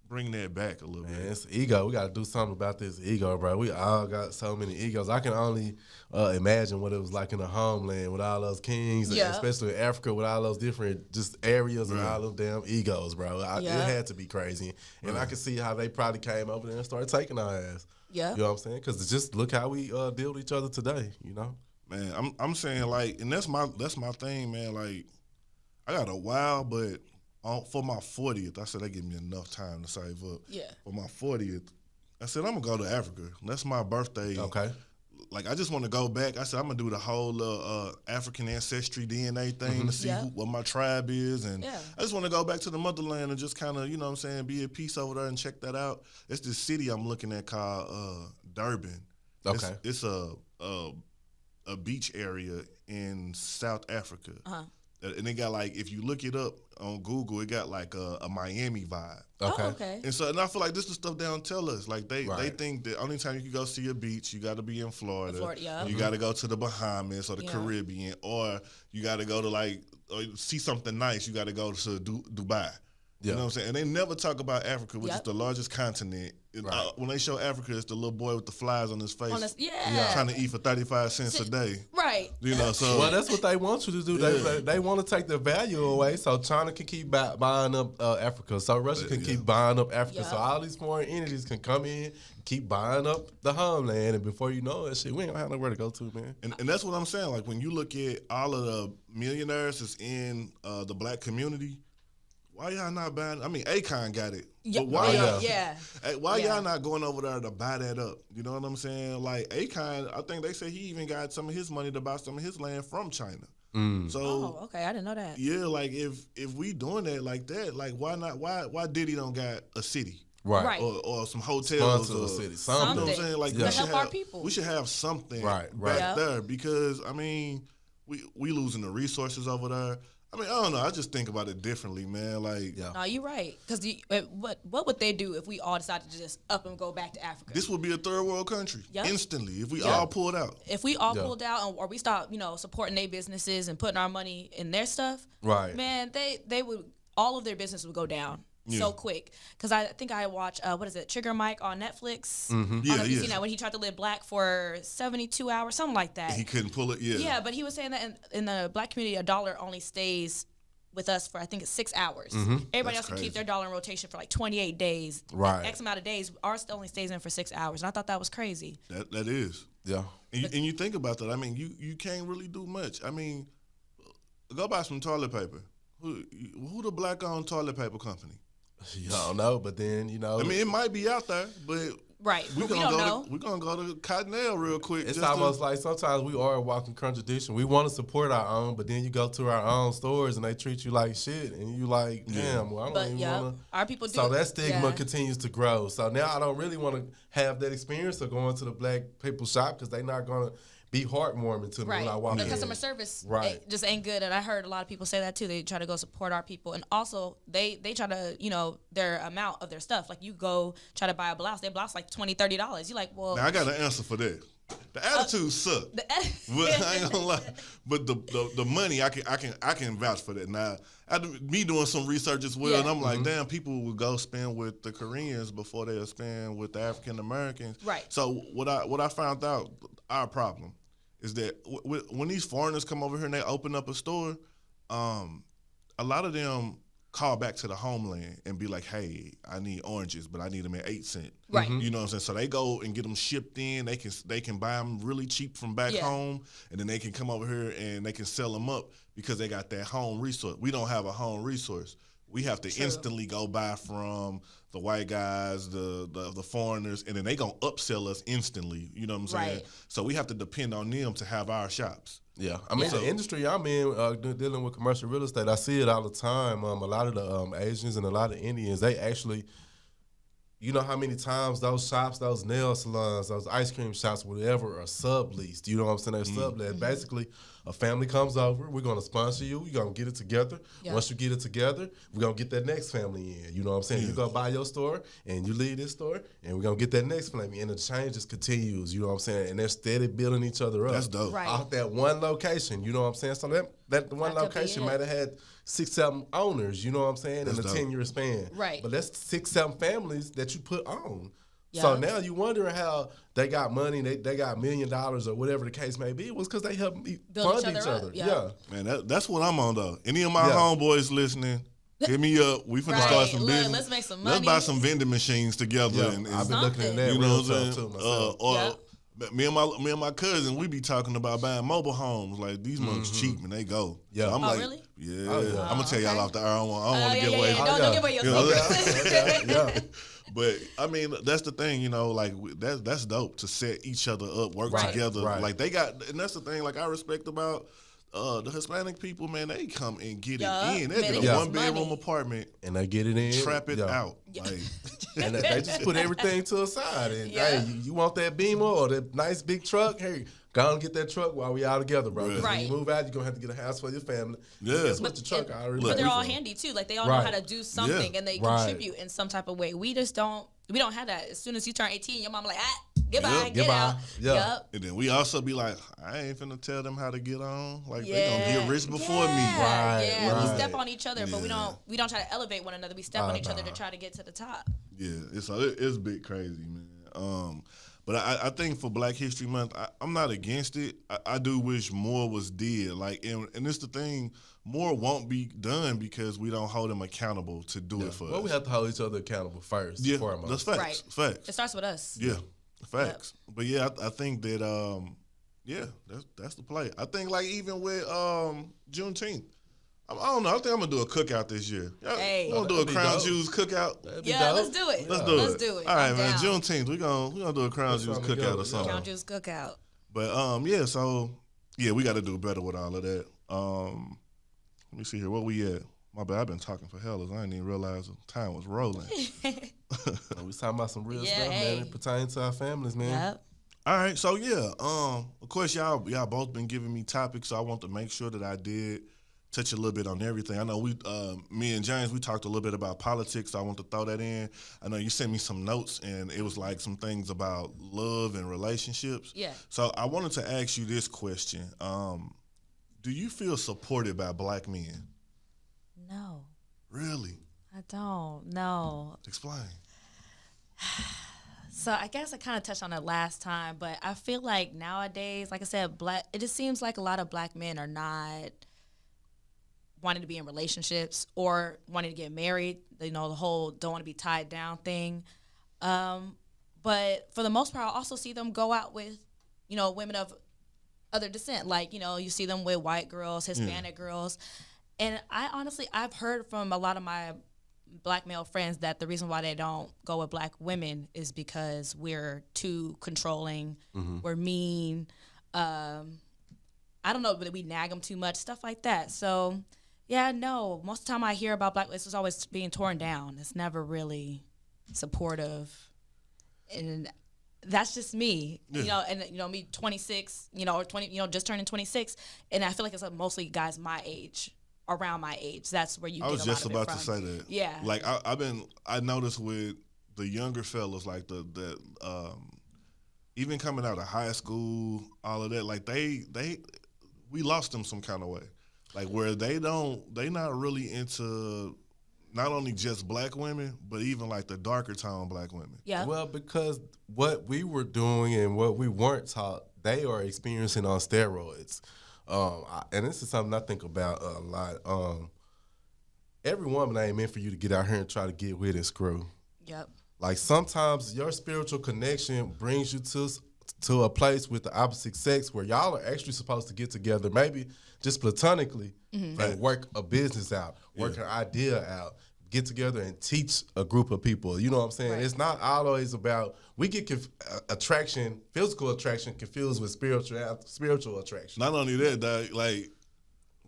bring that back a little bit. It's ego. We got to do something about this ego, bro. We all got so many egos. I can only imagine what it was like in the homeland with all those kings, especially in Africa with all those different just areas and all those damn egos, bro. It had to be crazy. And I can see how they probably came over there and started taking our ass. Yeah. You know what I'm saying? Because just look how we deal with each other today, Man, I'm saying, like, and that's my thing, man. Like, I got a while, but for my 40th, I said they give me enough time to save up. Yeah. For my 40th, I said I'm gonna go to Africa. That's my birthday. Okay. Like, I just want to go back. I said I'm gonna do the whole African ancestry DNA thing to see what my tribe is, and I just want to go back to the motherland and just kind of, be at peace over there and check that out. It's this city I'm looking at called Durban. Okay. It's a beach area in South Africa. And it got, like, if you look it up on Google, it got like a Miami vibe. Okay. And I feel like this is the stuff they don't tell us. Like, they think that only time you can go see a beach, you got to be in Florida. You got to go to the Bahamas or the Caribbean, or you got to go to, like, or see something nice. You got to go to Dubai. You know what I'm saying? And they never talk about Africa, which is the largest continent. When they show Africa, it's the little boy with the flies on his face, trying to eat for 35 cents a day. Right. So well, that's what they want you to do. They want to take the value away, so China can keep buying up Africa, so Russia can keep buying up Africa, so all these foreign entities can come in, keep buying up the homeland, and before you know it, shit, we ain't gonna have nowhere to go to, man. And that's what I'm saying. Like, when you look at all of the millionaires that's in the black community, why y'all not buying? I mean, Akon got it. But why y'all not going over there to buy that up? You know what I'm saying? Like, Akon, I think they say he even got some of his money to buy some of his land from China. So, okay, I didn't know that. Yeah, like, if we doing that like that, like, why not? Why Diddy don't got a city? Right. Or some hotels or city. Something. You know what I'm saying? Like, we should help have our people. We should have something back there, because, I mean, we losing the resources over there. I mean, I don't know. I just think about it differently, man. Like, no, you're right. Because what would they do if we all decided to just up and go back to Africa? This would be a third world country instantly if we all pulled out. If we all pulled out, or we start, supporting their businesses and putting our money in their stuff, man, they would, all of their business would go down so quick. Because I think I watched, Trigger Mike on Netflix. I don't know if you've seen that, when he tried to live black for 72 hours, something like that. He couldn't pull it, Yeah, but he was saying that in the black community, $1 only stays with us for, I think it's 6 hours. Everybody else can keep their dollar in rotation for like 28 days. Right. X amount of days. Ours only stays in for 6 hours. And I thought that was crazy. That is. Yeah. And you think about that. I mean, you can't really do much. I mean, go buy some toilet paper. Who the black-owned toilet paper company? You don't know, but then, I mean, it might be out there, but we don't know. We're going to go to Cottonelle real quick. It's almost like sometimes we are a walking contradiction. We want to support our own, but then you go to our own stores and they treat you like shit, and you like, damn, well, I don't even want to. Our people do. So that stigma continues to grow. So now I don't really want to have that experience of going to the black people shop, because they're not going to be heartwarming to me when I walk in. The customer service just ain't good, and I heard a lot of people say that too. They try to go support our people, and also they try to, their amount of their stuff. Like, you go try to buy a blouse, their blouse like $20, $30. You're like, well. Now I got an answer for that. The attitude suck. But I ain't gonna lie. But the money, I can vouch for that. Now, after me doing some research as well, and I'm like, damn, people would go spend with the Koreans before they'll spend with the African Americans. Right. So what I found out, our problem is that when these foreigners come over here and they open up a store, a lot of them call back to the homeland and be like, hey, I need oranges, but I need them at 8 cents. Right. You know what I'm saying? So they go and get them shipped in. They can buy them really cheap from back home, and then they can come over here and they can sell them up because they got that home resource. We don't have a home resource. We have to instantly go buy from the white guys, the foreigners, and then they gonna upsell us instantly. You know what I'm saying? Right. So we have to depend on them to have our shops. Yeah, I mean, the industry I'm in, dealing with commercial real estate, I see it all the time. A lot of the Asians and a lot of Indians, they actually, you know how many times those shops, those nail salons, those ice cream shops, whatever, are subleased. You know what I'm saying? They're sublet. Basically, a family comes over, we're going to sponsor you, you're going to get it together. Yeah. Once you get it together, we're going to get that next family in. You know what I'm saying? You go buy your store, and you leave this store, and we're going to get that next family. And the change just continues, you know what I'm saying? And they're steady building each other up. That's dope. Right. Off that one location, you know what I'm saying? So that one That could be location it. might have had 6, 7 owners, you know what I'm saying, in a dope. 10-year span. Right. But that's 6, 7 families that you put on. Yeah. So now you wondering how they got money, they got $1 million or whatever the case may be. It was because they helped Build fund each each other up, other. yeah. Man, that's what I'm on though. Any of my Yeah. homeboys listening, hit me up. We finna Right. start some Look, business. let's make some Let's money. buy some vending machines together. Yeah, And I've been looking at that you know real what I'm tough saying? too myself. Me and my cousin, we be talking about buying mobile homes. Like these months cheap and they go. Yeah. So I'm Oh, like, really? yeah. Oh, yeah. I'm gonna tell y'all okay. off the air. I don't want to give away. Don't give away your You know, secrets. yeah. But I mean, that's the thing, you know. Like that's dope to set each other up, work Right. together. Right. Like they got, and that's the thing. Like I respect about the Hispanic people, man. They come and get Yeah. it in. They Man, get they a get 1-bedroom money. apartment, And they get it in. trap it yeah. out. Yeah. Like, And they just put everything to the side. And Yeah. hey, you want that Beamer or that nice big truck? Hey, go and get that truck while we all together, bro. 'Cause Right. when you move out, you're gonna have to get a house for your family. Yeah. Guess what? The truck already. But they're all paid for. handy too. Like they all Right. know how to do something and they Right. contribute in some type of way. We just don't. We don't have that. As soon as you turn 18, your mom like, goodbye, Yep. get Goodbye. out. Yeah. Yup. and then we also be like, I ain't finna tell them how to get on. Like they Yeah. gonna get rich before me. Right, Yeah, we right. step on each other, but we Yeah. don't try to elevate one another. We step on each other to try to get to the top. Yeah, it's a bit crazy, man. But I think for Black History Month, I'm not against it. I do wish more was did. Like, and it's the thing, more won't be done because we don't hold them accountable to do it for Well, us. we have to hold each other accountable first. Yeah, foremost. that's facts. Right. Facts. It starts with us. Yeah, facts. But yeah, I think that yeah, that's the play. I think like even with Juneteenth, I don't know. I think I'm gonna do a cookout this year. Hey. I'm gonna do a That'd be Crown dope. Jewels cookout. That'd be Yeah, dope. let's do it. Let's do Let's it. do it. All right, I'm man. down. Juneteenth, we gonna do a Crown That's Jewels something cookout good. or something. Crown Jewels cookout. But yeah, so yeah, we got to do better with all of that. Let me see here. Where we at? My bad. I've been talking for hellas. I didn't even realize the time was rolling. We was talking about some real Yeah, stuff, hey. man. It pertains to our families, man. Yep. All right, so yeah, of course y'all both been giving me topics, so I want to make sure that I did touch a little bit on everything. I know me and James, we talked a little bit about politics, so I want to throw that in. I know you sent me some notes, and it was like some things about love and relationships. Yeah. So I wanted to ask you this question: do you feel supported by Black men? No, Really? I don't. No. Explain. So I guess I kind of touched on it last time, but I feel like nowadays, like I said, it just seems like a lot of Black men are not wanting to be in relationships or wanting to get married. You know, the whole don't want to be tied down thing. But for the most part, I also see them go out with, you know, women of other descent. Like, you know, you see them with white girls, Hispanic girls. And I've heard from a lot of my Black male friends that the reason why they don't go with Black women is because we're too controlling, we're mean. I don't know, but we nag them too much, stuff like that. So, yeah, no. Most of the time I hear about Black, it's always being torn down. It's never really supportive, and that's just me. Yeah. You know, and you know me, 26, you know, or 20, you know, just turning 26, and I feel like it's mostly guys my age. Around my age, that's where you. I get was a just lot of about it to from. say that. Yeah. Like I noticed with the younger fellas, like the even coming out of high school, all of that, like we lost them some kind of way. Like where they not really into not only just Black women, but even like the darker tone Black women. Yeah. Well, because what we were doing and what we weren't taught they are experiencing on steroids. And this is something I think about a lot. Every woman ain't meant for you to get out here and try to get with and screw. Yep. Like sometimes your spiritual connection brings you to a place with the opposite sex where y'all are actually supposed to get together, maybe just platonically, and work a business out, work an idea out, get together and teach a group of people. You know what I'm saying? Right. It's not always about, we get attraction, physical attraction confused with spiritual attraction. Not only that, dog, like,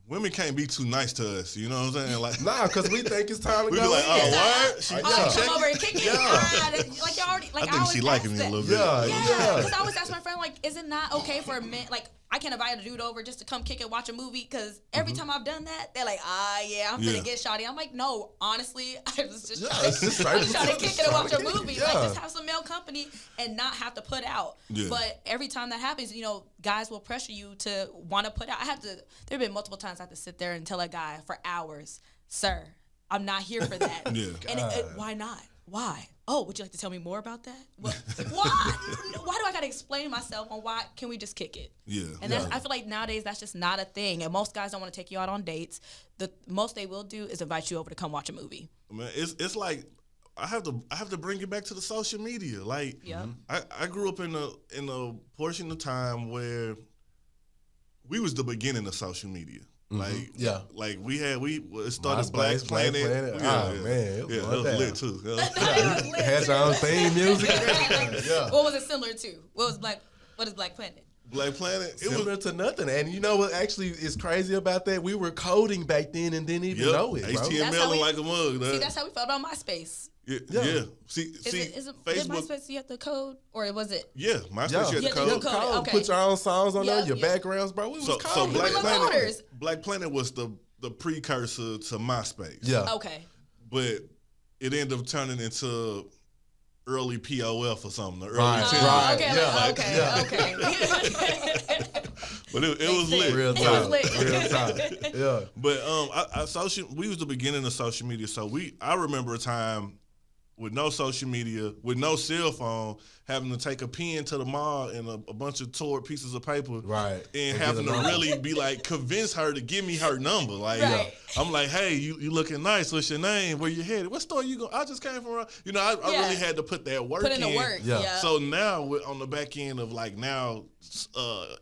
women can't be too nice to us, you know what I'm saying? Like, nah, because we think it's time to we go. be like, oh, what? Come over and kick it. Like, y'all already, like, I think she liking me a little bit. Yeah. Because I always ask my friend, like, is it not okay for a man, like, I can't invite a dude over just to come kick and watch a movie, because every time I've done that, they're like, I'm gonna get shawty. I'm like, no, honestly, I was just trying to kick it and watch a movie. Like, just have some male company and not have to put out. Yeah. But every time that happens, you know, guys will pressure you to want to put out. There have been multiple times I have to sit there and tell a guy for hours, sir, I'm not here for that. And why not? Why? Oh, would you like to tell me more about that? Well, why? Why do I gotta explain myself on why? Can we just kick it? Yeah. And I feel like nowadays that's just not a thing. And most guys don't want to take you out on dates. The most they will do is invite you over to come watch a movie. Man, it's like I have to bring it back to the social media. Like, I grew up in a portion of time where we was the beginning of social media. Like, like it started Black Planet. Man, it was lit too. Had your own theme music. What was it similar to? What is Black Planet? Black Planet. Similar to nothing. And you know what actually is crazy about that? We were coding back then and didn't even know it, bro. HTML like a mug. See, that's how we felt about MySpace. Yeah. See, is it Facebook. MySpace you have to code, or was it? Yeah, MySpace you have to code. Okay. Put your own songs on there, your backgrounds, bro. We was coding. So Black Planet was the precursor to MySpace. Yeah. Okay. But it ended up turning into early POF or something. The early Okay. But it was lit. Real time. Yeah. But we was the beginning of social media. So I remember a time with no social media, with no cell phone, having to take a pen to the mall and a bunch of tore pieces of paper, and having to really be like, convince her to give me her number. Like, I'm like, hey, you looking nice. What's your name? Where you headed? What store you going? I just came from. You know, I really had to put that work in. Put in the work. Yeah. So now on the back end of like now,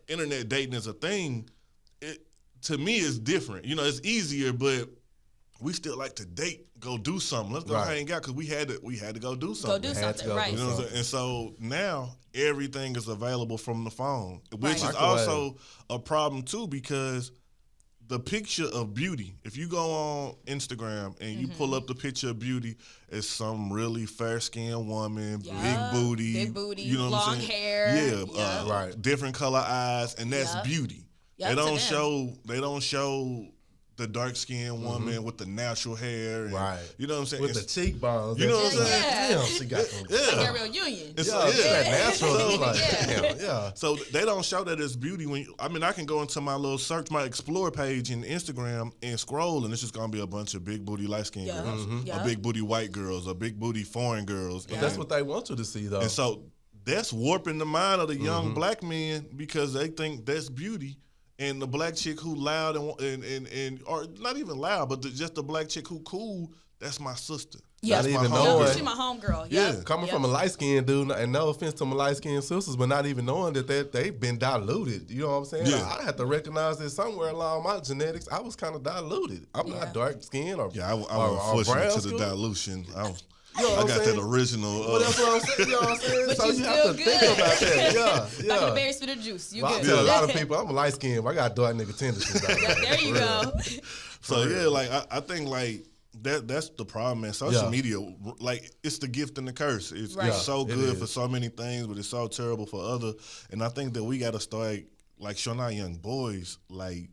internet dating is a thing. To me, it's different. You know, it's easier, but we still like to date, go do something. Let's go hang out, because we had to go do something. Go do something, right. You know what I'm saying? And so now everything is available from the phone, which is also a problem too, because the picture of beauty, if you go on Instagram and you pull up the picture of beauty, it's some really fair-skinned woman, big booty, you know what I'm saying? Hair, different color eyes, and that's beauty. They don't show the dark-skinned woman with the natural hair, and, you know what I'm saying? With the cheekbones, you know what I'm saying? Damn, she got them. Gabrielle Union. Natural. So they don't show that as beauty. I can go into my little search, my explore page in Instagram, and scroll, and it's just gonna be a bunch of big booty light-skinned girls, or big booty white girls, or big booty foreign girls. But that's what they want you to see, though. And so that's warping the mind of the young black men, because they think that's beauty. And the black chick who loud and or not even loud, but just the black chick who cool, that's my sister. Yeah, that's not even knowing. She's my homegirl. Yeah. Coming from a light-skinned dude, and no offense to my light-skinned sisters, but not even knowing that they've been diluted. You know what I'm saying? Yeah. I had to recognize that somewhere along my genetics, I was kind of diluted. I'm not dark-skinned or I was fortunate to the dilution. You know I got that original. Well, that's what I'm saying. You know what I'm saying? But so you have to think about that. Yeah. Back in the berry spitter juice. You good. I tell a lot of people, I'm a light skinned, but I got dark nigga tendencies. There you go. So like I think like that's the problem, man. Social media, like, it's the gift and the curse. It's so good for so many things, but it's so terrible for other. And I think that we got to start like showing our young boys like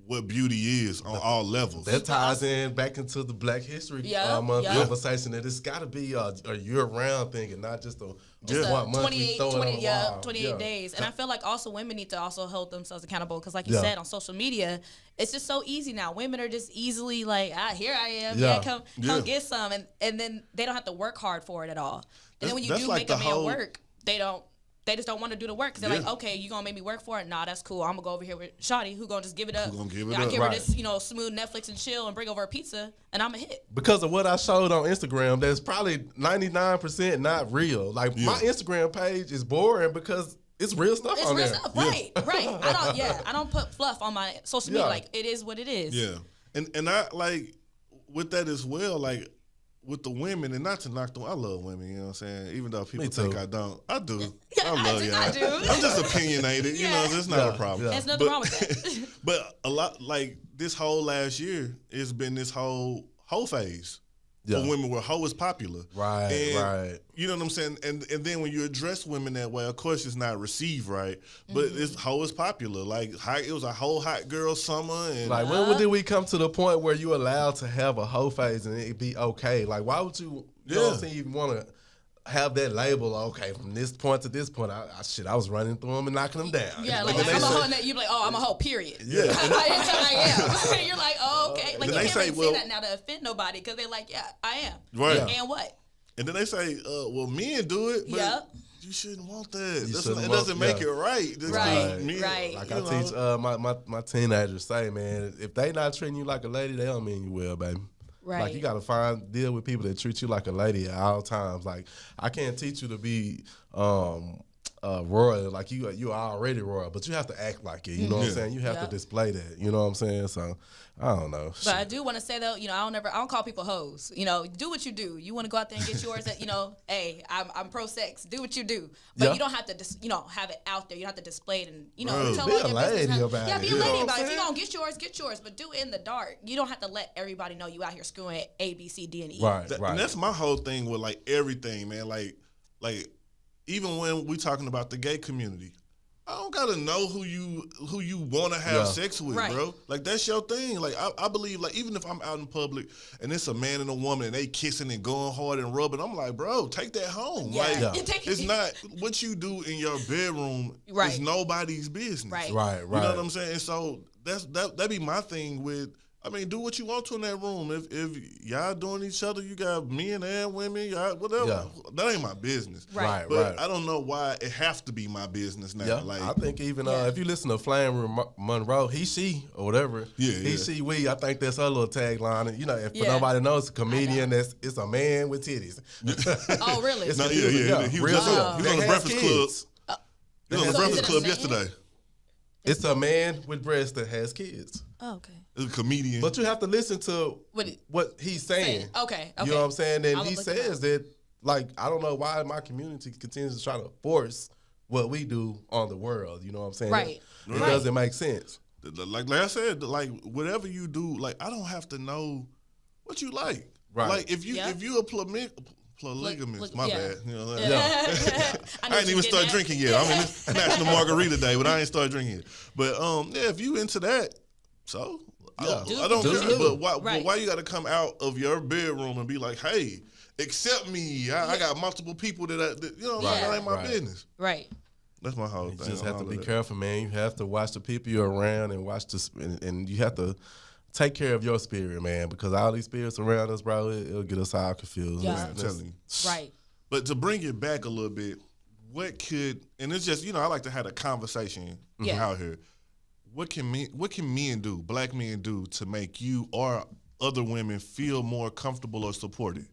what beauty is on all levels. That ties in back into the Black History Month conversation, that it's got to be a year-round thing and not just a 1 month we throw it on the wall. 28 days. And I feel like also women need to also hold themselves accountable, because like you said, on social media, it's just so easy now. Women are just easily like, here I am, come get some. And then they don't have to work hard for it at all. And then when you do make a man work, they don't they just don't want to do the work because they're like, okay, you gonna make me work for it? Nah, that's cool. I'm gonna go over here with Shawty who gonna just give it up. Who gonna give it I up? give her this, smooth Netflix and chill and bring over a pizza and I'm a hit. Because of what I showed on Instagram, that's probably 99% not real. Like my Instagram page is boring because it's real stuff on there. It's real stuff, right? I don't put fluff on my social media. Like it is what it is. Yeah, and I like with that as well. Like with the women, and not to knock them, I love women. You know what I'm saying? Even though people think I don't, I do. I love y'all. I do. I'm just opinionated. You know, it's not a problem. There's nothing wrong with that. But a lot like this whole last year, it's been this whole phase. For women where hoe is popular. Right. You know what I'm saying? And then when you address women that way, of course it's not received right, but it's hoe is popular. Like it was a whole hot girl summer. And like when did we come to the point where you allowed to have a hoe phase and it be okay? Like why would you know what I'm saying, even want to have that label, okay, from this point to this point, I was running through them and knocking them down. Yeah, like I'm a hoe, and you be like, oh, I'm a hoe, period. Yeah. I am. You're like, oh, okay. Like, you can't really say that now to offend nobody because they're like, yeah, I am. Right. And what? And then they say, well, men do it, but you shouldn't want that. It doesn't make it right. Right. Like I teach my teenagers say, man, if they not treating you like a lady, they don't mean you well, baby. Right. Like you gotta deal with people that treat you like a lady at all times. Like I can't teach you to be royal. Like you are already royal, but you have to act like it. You know what I'm saying? You have to display that. You know what I'm saying? So I don't know. But I do want to say though, I don't call people hoes. Do what you do. You want to go out there and get yours. Hey, I'm pro sex. Do what you do. But you don't have to have it out there. You don't have to display it and tell be all a your lady business. about it. Be a lady about it. If you gonna get yours, get yours. But do it in the dark. You don't have to let everybody know you out here screwing A, B, C, D, and E. Right. And that's my whole thing with like everything, man. Like even when we talking about the gay community, I don't gotta know who you want to have sex with, bro. Like that's your thing. Like I believe, like even if I'm out in public and it's a man and a woman and they kissing and going hard and rubbing, I'm like, bro, take that home. Yeah. Like it's not what you do in your bedroom. Right. Is nobody's business. Right. You know what I'm saying? And so that be my thing with. I mean, do what you want to in that room. If y'all doing each other, you got men and women, y'all whatever. Yeah. That ain't my business. But I don't know why it have to be my business now. Yeah. Like I think even if you listen to Flame Monroe, he, she, or whatever, he, she, we. I think that's her little tagline. And, if nobody knows, a comedian it's a man with titties. Oh, really? He was on the Breakfast Club. He was on the Breakfast Club yesterday. It's a man with breasts that has kids. Oh, okay. It's a comedian. But you have to listen to what he's saying. Okay. You know what I'm saying? And he says that, like, I don't know why my community continues to try to force what we do on the world. You know what I'm saying? Right. It doesn't make sense. Like I said, like whatever you do, like I don't have to know what you like. Right. Like if you a polygamist, my bad. I ain't even start drinking yet. I mean, it's National Margarita Day, but I ain't started drinking yet. But if you into that, so I don't care. But why you got to come out of your bedroom and be like, hey, accept me? I got multiple people that that ain't my business. Right. That's my whole thing. You just have to be careful, man. You have to watch the people you're around and and you have to take care of your spirit, man, because all these spirits around us, bro, it'll get us all confused. Yeah. Man, I'm telling you. Right. But to bring it back a little bit, and it's just, I like to have a conversation out here. What can men do, black men do, to make you or other women feel more comfortable or supported?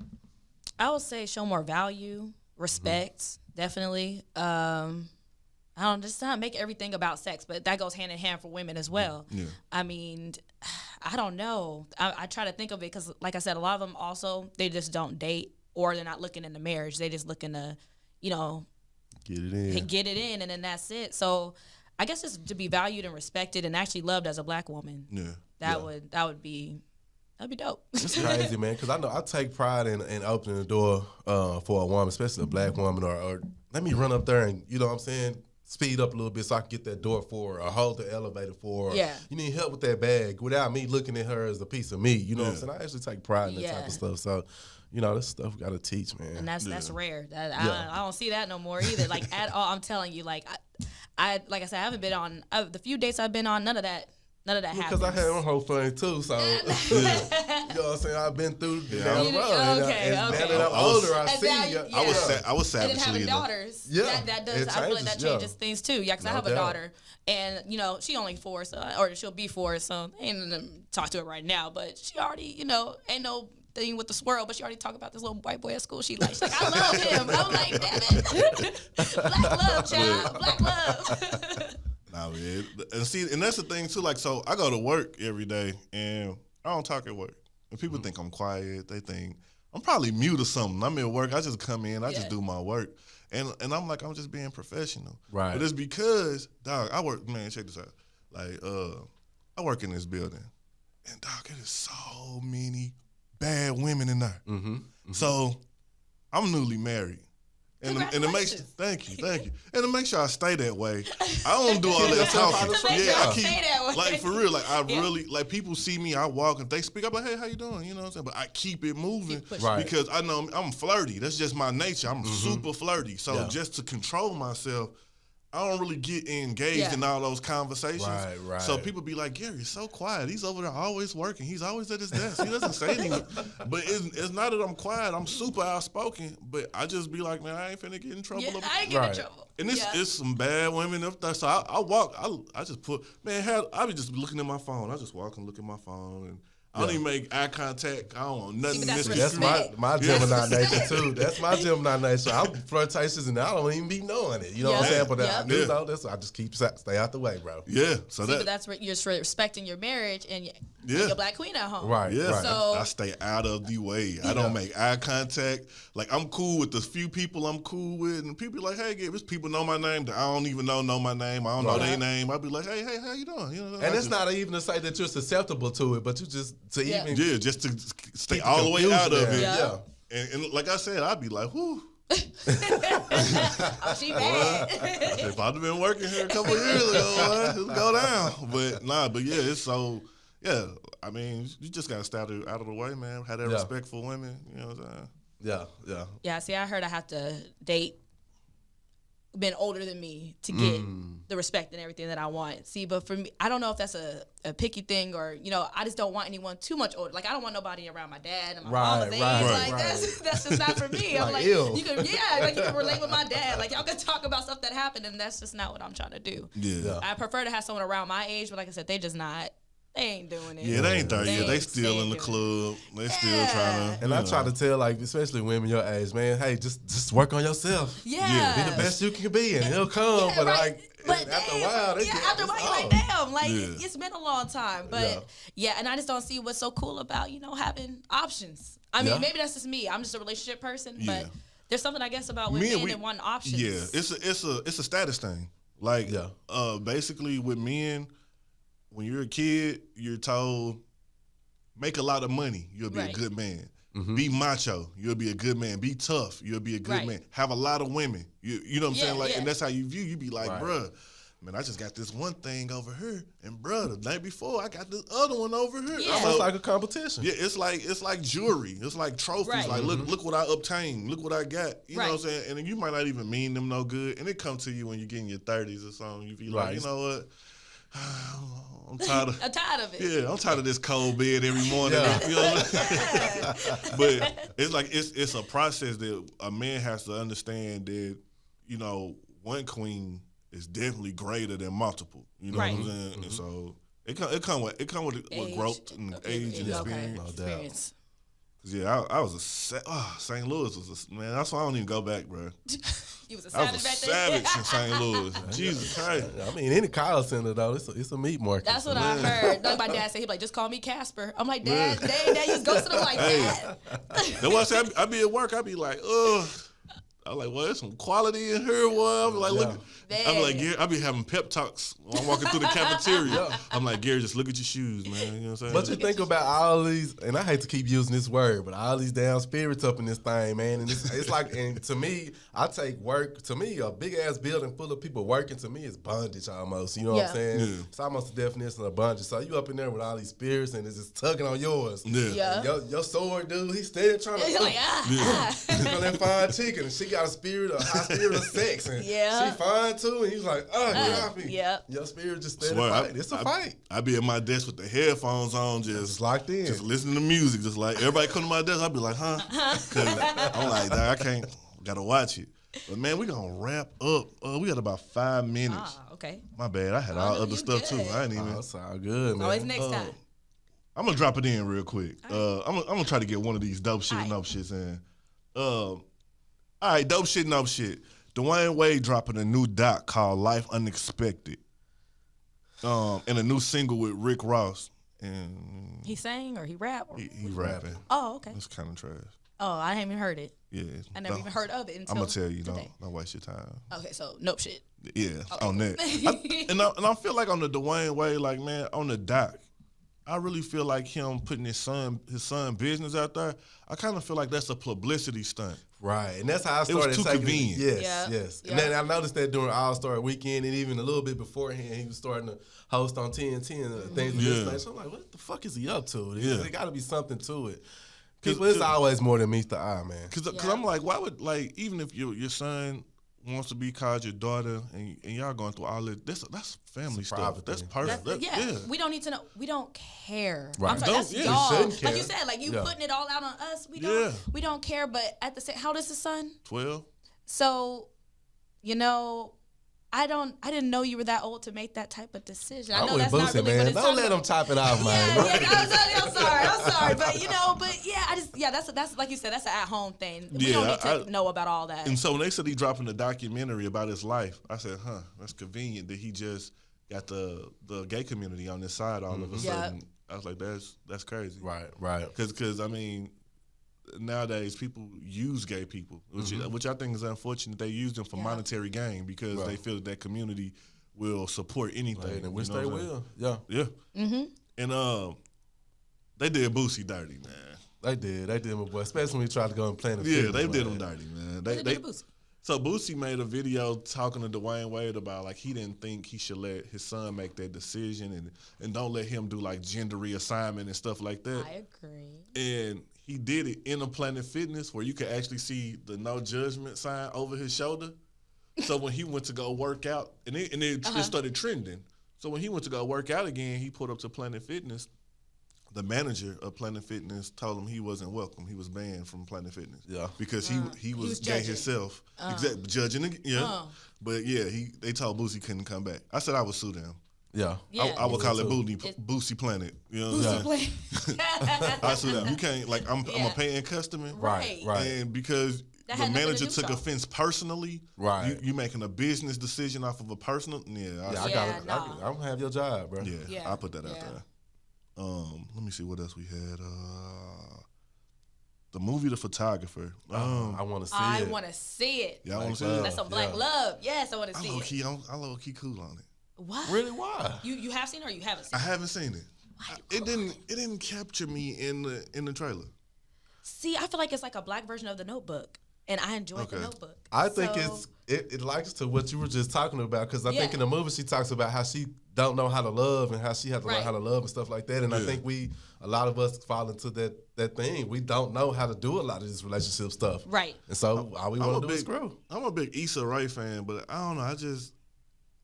I would say show more value, respect, definitely. I don't just not make everything about sex, but that goes hand in hand for women as well. Yeah. I mean, I don't know. I try to think of it because, like I said, a lot of them also, they just don't date or they're not looking into marriage. They just looking to, get it in, and then that's it. So I guess it's to be valued and respected and actually loved as a black woman. Yeah. That'd be dope. It's crazy, man, because I know I take pride in opening the door for a woman, especially a black woman, or let me run up there and, you know what I'm saying, speed up a little bit so I can get that door for her or hold the elevator for her. Yeah. You need help with that bag without me looking at her as a piece of meat. You know what I'm saying? I actually take pride in that type of stuff. So, this stuff we got to teach, man. And that's rare. I don't see that no more either. Like, at all. I'm telling you, like, I like I said, I haven't been on, the few dates I've been on, none of that None of that Because happens. I had my whole funny too, so you know what I'm saying. I've been through down the road. Okay. Now that I'm older, I see. I was savage. And then having daughters, that does. I feel like that changes things too. Yeah, because I have a daughter, and she only 4, so or she'll be 4, so I ain't gonna talk to her right now. But she already, ain't no thing with the swirl, but she already talked about this little white boy at school. She's like, I love him. I'm like, damn it, black love, child, black love. Nah, man. And that's the thing too. Like, so I go to work every day, and I don't talk at work. And people think I'm quiet. They think I'm probably mute or something. I'm at work. I just come in. I just do my work, and I'm like, I'm just being professional. Right. But it's because, dog, I work. Man, check this out. Like, I work in this building, and dog, it is so many bad women in there. So I'm newly married. And to make thank you. And to make sure I stay that way, I don't do all that talking. I keep stay that way. Like for real, like I really like people see me, I walk and they speak up like, hey, how you doing? You know what I'm saying? But I keep it moving because I know I'm flirty. That's just my nature. I'm super flirty. So just to control myself, I don't really get engaged in all those conversations. Right. So people be like, Gary's so quiet. He's over there always working. He's always at his desk. He doesn't say anything. But it's not that I'm quiet. I'm super outspoken. But I just be like, man, I ain't finna get in trouble. Yeah, I ain't get in trouble. And it's some bad women up there. So I walk. I just put, man, I be just looking at my phone. I just walk and look at my phone and I don't even make eye contact. I don't want nothing to miss. That's my Gemini nature too. That's my Gemini nature. I'm flirtatious and I don't even be knowing it. You know what I'm saying? But I do know this. I just stay out the way, bro. Yeah. So but that's where you're respecting your marriage and your black queen at home. Right. Yeah. Right. So I stay out of the way. I don't make eye contact. Like I'm cool with the few people I'm cool with, and people be like, hey, if people know my name that I don't even know my name. I don't know their name. I be like, hey, how you doing? You know. And it's not even to say that you're susceptible to it, but you just just to stay all the way out of it. Yeah. And like I said, I'd be like, whoo. Oh, she bad. If I'd have been working here a couple of years ago, it'd go down. But yeah, it's so, yeah. I mean, you just got to stay out of the way, man. Have that respect for women. You know what I'm saying? Yeah, see, I heard I have to date men older than me to get the respect and everything that I want. See, but for me, I don't know if that's a picky thing or, I just don't want anyone too much older. Like, I don't want nobody around my dad and my mama's age. That's just not for me. I'm like, you can relate with my dad. Like, y'all can talk about stuff that happened, and that's just not what I'm trying to do. Yeah. I prefer to have someone around my age, but like I said, they just not. They ain't doing it. Yeah, they ain't there yet. They still in the club. They still trying to. And I try to tell, like, especially women your age, man, hey, just work on yourself. Yeah. Be the best you can be, and it'll come. But after a while, after a while, you're like, damn, it's been a long time. But and I just don't see what's so cool about, having options. I mean, maybe that's just me. I'm just a relationship person, but there's something I guess about women and wanting options. Yeah, it's a status thing. Like, basically with men. When you're a kid, you're told, make a lot of money, you'll be a good man. Be macho, you'll be a good man. Be tough, you'll be a good man. Have a lot of women, you know what I'm saying? Like, and that's how you view. You be like, bruh, man, I just got this one thing over here, and bruh, the night before I got this other one over here. Yeah. It's like a competition. Yeah, it's like jewelry. It's like trophies. Right. Like, look what I obtained. Look what I got. You know what I'm saying? And then you might not even mean them no good, and it come to you when you get in your 30s or something. You be like, you know what? I'm tired of it. Yeah, I'm tired of this cold bed every morning. You know what I'm saying? But it's like it's a process that a man has to understand that, one queen is definitely greater than multiple. You know what I'm saying? And so it come with growth and age and experience. No doubt. Yeah, I was St. Louis was man. That's why I don't even go back, bro. You was a savage back then. I was a savage in St. Louis. Jesus Christ. I mean, any call center though, it's a meat market. That's what I heard. Like my dad said, he'd be like, just call me Casper. I'm like, Dad, you just go to them like that. That's why I say I be at work. I be like, ugh. I'm like, well, there's some quality in here. Well, I'm like, look. I'm like, Gary, I be having pep talks when I'm walking through the cafeteria. I'm like, Gary, just look at your shoes, man. You know what I'm saying? But you think about all these, and I hate to keep using this word, but all these damn spirits up in this thing, man. And it's like, and to me, I take work. To me, a big ass building full of people working, to me, is bondage almost. You know what I'm saying? Yeah. It's almost the definition of bondage. So you up in there with all these spirits, and it's just tugging on yours. Yeah. Your sword, dude, he's still trying to. He's like, He's gonna find chicken, and she got a high spirit of sex, and Yeah. she fine too. And he's like, oh, get off me. Yep. Your spirit just steady Swear, fight. It's a fight. I be at my desk with the headphones on, just locked in, just listening to music, just like everybody come to my desk. I be like, huh? 'Cause I'm like, nah, I can't. Gotta watch it. But man, we gonna wrap up. We got about 5 minutes. Ah, okay. My bad. I had all other stuff too. I ain't even. Oh, it's all good, man. Always next time. I'm gonna drop it in real quick. I'm gonna try to get one of these dope shit and dope shits in. All right, dope shit and dope shit. Dwayne Wade dropping a new doc called Life Unexpected. And a new single with Rick Ross. And He sang or he rap? Or he rapping. Oh, okay. It's kind of trash. Oh, I haven't even heard it. Yeah. I never even heard of it until I'm gonna tell you, today. don't waste your time. Okay, so nope shit. Yeah, on that. I feel like on the Dwayne Wade, like, man, on the doc, I really feel like him putting his son business out there. I kind of feel like that's a publicity stunt. Right, and that's how I started. It was too taking convenient. Yes. And then I noticed that during All-Star Weekend, and even a little bit beforehand, he was starting to host on TNT and things of this nature. So I'm like, what the fuck is he up to? There got to be something to it. People, it's always more than meets the eye, man. Because I'm like, why would, like, even if your son wants to be called your daughter and y'all going through all this, that's family stuff. That's personal. We don't need to know. We don't care. Right. I'm sorry, that's you y'all. shouldn't care. Like you said, like you putting it all out on us. We don't care. But at the same, how old is his son? 12. So, I didn't know you were that old to make that type of decision. I know that's not really what it's Don't let him top it off, man. I'm sorry, but that's like you said, that's an at-home thing. We don't need to know about all that. And so when they said he dropping a documentary about his life, I said, that's convenient that he just got the gay community on this side all of a sudden. I was like, that's crazy. Right. Because I mean, nowadays people use gay people, which I think is unfortunate. They use them for monetary gain because they feel that community will support anything. And which they will. Yeah. Mm-hmm. And they did Boosie dirty, man. They did, my boy. Especially when he tried to go and play in the field. They did him dirty, man. So Boosie? Boosie made a video talking to Dwayne Wade about like he didn't think he should let his son make that decision and don't let him do like gender reassignment and stuff like that. I agree. And he did it in a Planet Fitness where you could actually see the no judgment sign over his shoulder. So when he went to go work out, and it started trending. So when he went to go work out again, he pulled up to Planet Fitness. The manager of Planet Fitness told him he wasn't welcome. He was banned from Planet Fitness. Yeah, because he was gay himself. Exactly, judging. But they told Boosie couldn't come back. I said I would sue them. Yeah. I would call it Boosie Planet. You know what I'm saying? I sue them. You can't, like, I'm a paying customer. Right. And because the manager took offense personally, you making a business decision off of a personal. I'm gonna have your job, bro. Yeah, I put that out there. Let me see what else we had. The movie The Photographer. I want to see it. I want to see it. Yeah, I want to see it. That's some black love. Yes, I want to see it. I low-key cool on it. What? Really? Why? You have seen it or you haven't seen it? I haven't seen it. It didn't capture me in the trailer. See, I feel like it's like a black version of The Notebook, and I enjoyed The Notebook. I think it likes to what you were just talking about, because I think in the movie she talks about how she don't know how to love and how she had to learn how to love and stuff like that. And I think a lot of us fall into that thing. We don't know how to do a lot of this relationship stuff. Right. And so all we want to do is screw. I'm a big Issa Rae fan, but I don't know. I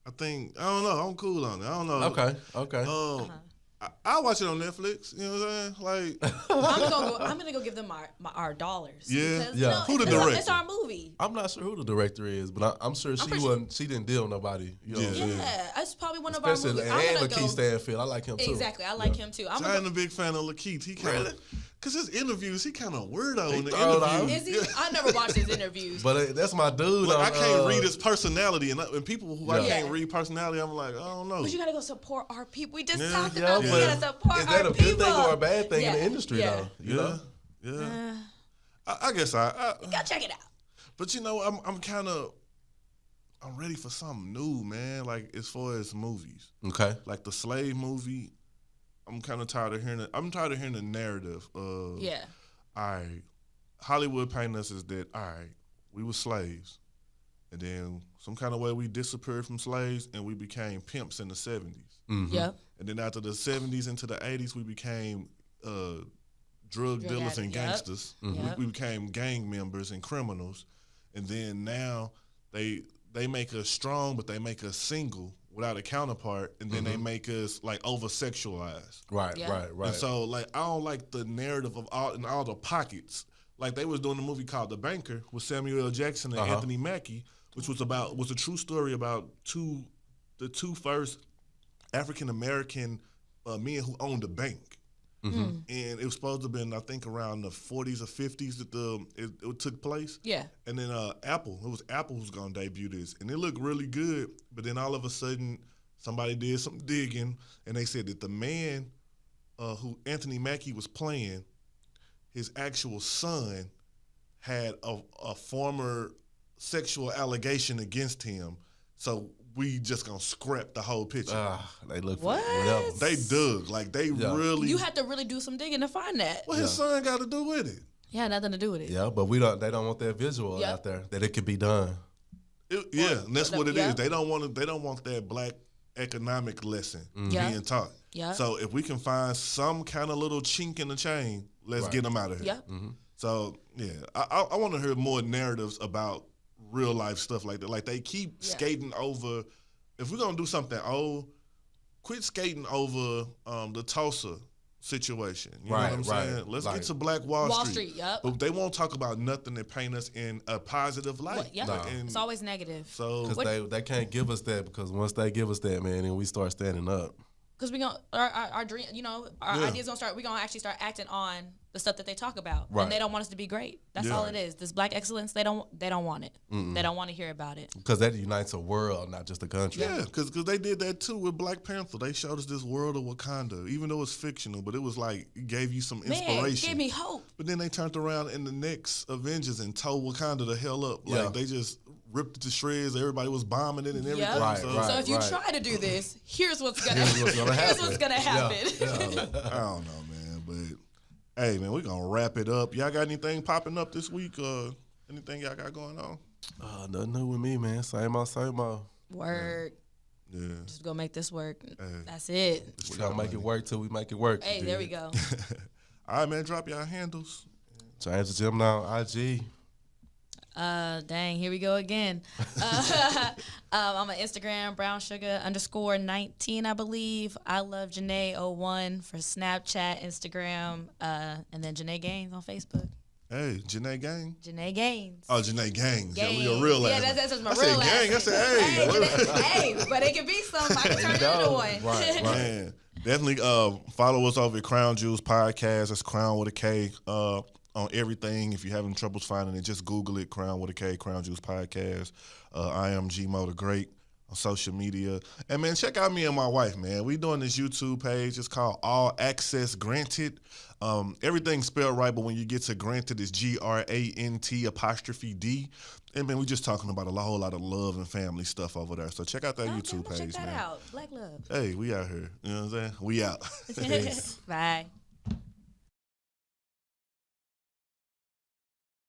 don't know. I'm cool on it. I don't know. Okay. I watch it on Netflix. You know what I'm saying? Like, I'm gonna go give them our dollars. Yeah. Because, who the director? It's our movie. I'm not sure who the director is, but I'm sure she didn't deal with nobody. You know it's probably one of our movies. And Lakeith Stanfield, I like him too. Exactly, I like him too. I'm a big fan of Lakeith. He kind of, cause his interviews, he kind of weirdo in the Is interviews. he? I never watched his interviews. But that's my dude. Look, I can't read his personality, and people who I can't read personality, I'm like, I don't know. But you gotta go support our people. We just talked about we gotta support our people. Is that a good thing or a bad thing in the industry, though? You know? Yeah. I guess I you gotta check it out. But I'm ready for something new, man. Like as far as movies, okay. Like the Slave movie, I'm kind of tired of hearing it. I'm tired of hearing the narrative of all right, Hollywood painting us as that. All right, we were slaves, and then some kind of way we disappeared from slaves, and we became pimps in the 70s. Mm-hmm. Yep. And then after the 70s into the 80s, we became drug dealers and gangsters. Mm-hmm. We became gang members and criminals. and then now they make us strong, but they make us single without a counterpart, and then they make us like over sexualized. Right. And so like I don't like the narrative of all the pockets. Like they was doing a movie called The Banker with Samuel L. Jackson and Anthony Mackie, which was a true story about the two first African American men who owned a bank. And it was supposed to have been, I think, around the 40s or 50s that it took place. Yeah. And then Apple who's going to debut this. And it looked really good, but then all of a sudden, somebody did some digging, and they said that the man who Anthony Mackie was playing, his actual son had a former sexual allegation against him. So we just gonna scrap the whole picture. They look What? for They dug. Like they really. You had to really do some digging to find that. What his son got to do with it? Yeah, nothing to do with it. Yeah, but they don't want that visual out there that it could be done. And that's what it is. They don't want that black economic lesson being taught. Yeah. So if we can find some kind of little chink in the chain, let's get them out of here. Yeah. So I want to hear more narratives about real life stuff like that. Like they keep skating over. If we're gonna do something old, quit skating over the Tulsa situation. You know what I'm saying? Let's get to Black Wall Street. But they won't talk about nothing that paint us in a positive light. It's always negative. So because they can't give us that, because once they give us that, man, then we start standing up. Because we gonna our dream, our ideas gonna start. We gonna actually start acting on the stuff that they talk about, and they don't want us to be great. That's all it is. This black excellence, they don't want it. They don't want to hear about it. Because that unites a world, not just a country. Yeah, because they did that too with Black Panther. They showed us this world of Wakanda, even though it's fictional, but it was like it gave you some inspiration. Man, it gave me hope. But then they turned around in the next Avengers and tore Wakanda the hell up. Like they just ripped it to shreds. Everybody was bombing it and everything. So if you try to do this, here's what's gonna happen. I don't know, man, but hey, man, we're gonna wrap it up. Y'all got anything popping up this week? Anything y'all got going on? Nothing new with me, man. Same old. Word. Yeah. Just gonna make this work. That's it. We gotta make it work till we make it work. Hey, there we go. All right, man. Drop y'all handles. James the Gemini on IG. Dang, here we go again. I'm on Instagram, brownsugar_19, I believe. I love Janae 01 for Snapchat, Instagram, and then Janae Gaines on Facebook. Hey, Janae Gang? Janae Gaines. Oh, Janae Gaines. Yeah, your real last name. That's my real last name. I said gang. Hey, but it can be something. I can turn it into one. Right. Man, definitely follow us over at Krown Jewels Podcast. That's Krown with a K. On everything. If you're having troubles finding it, just Google it, Krown with a K, Krown Jewels Podcast. I am G-Mo the Great on social media. And, man, check out me and my wife, man. We doing this YouTube page. It's called All Access Granted. Everything's spelled right, but when you get to Granted, it's GRANT''D. And, man, we just talking about a whole lot of love and family stuff over there. So check out that YouTube page, check that man. out. Black love. Hey, we out here. You know what I'm saying? We out. Bye.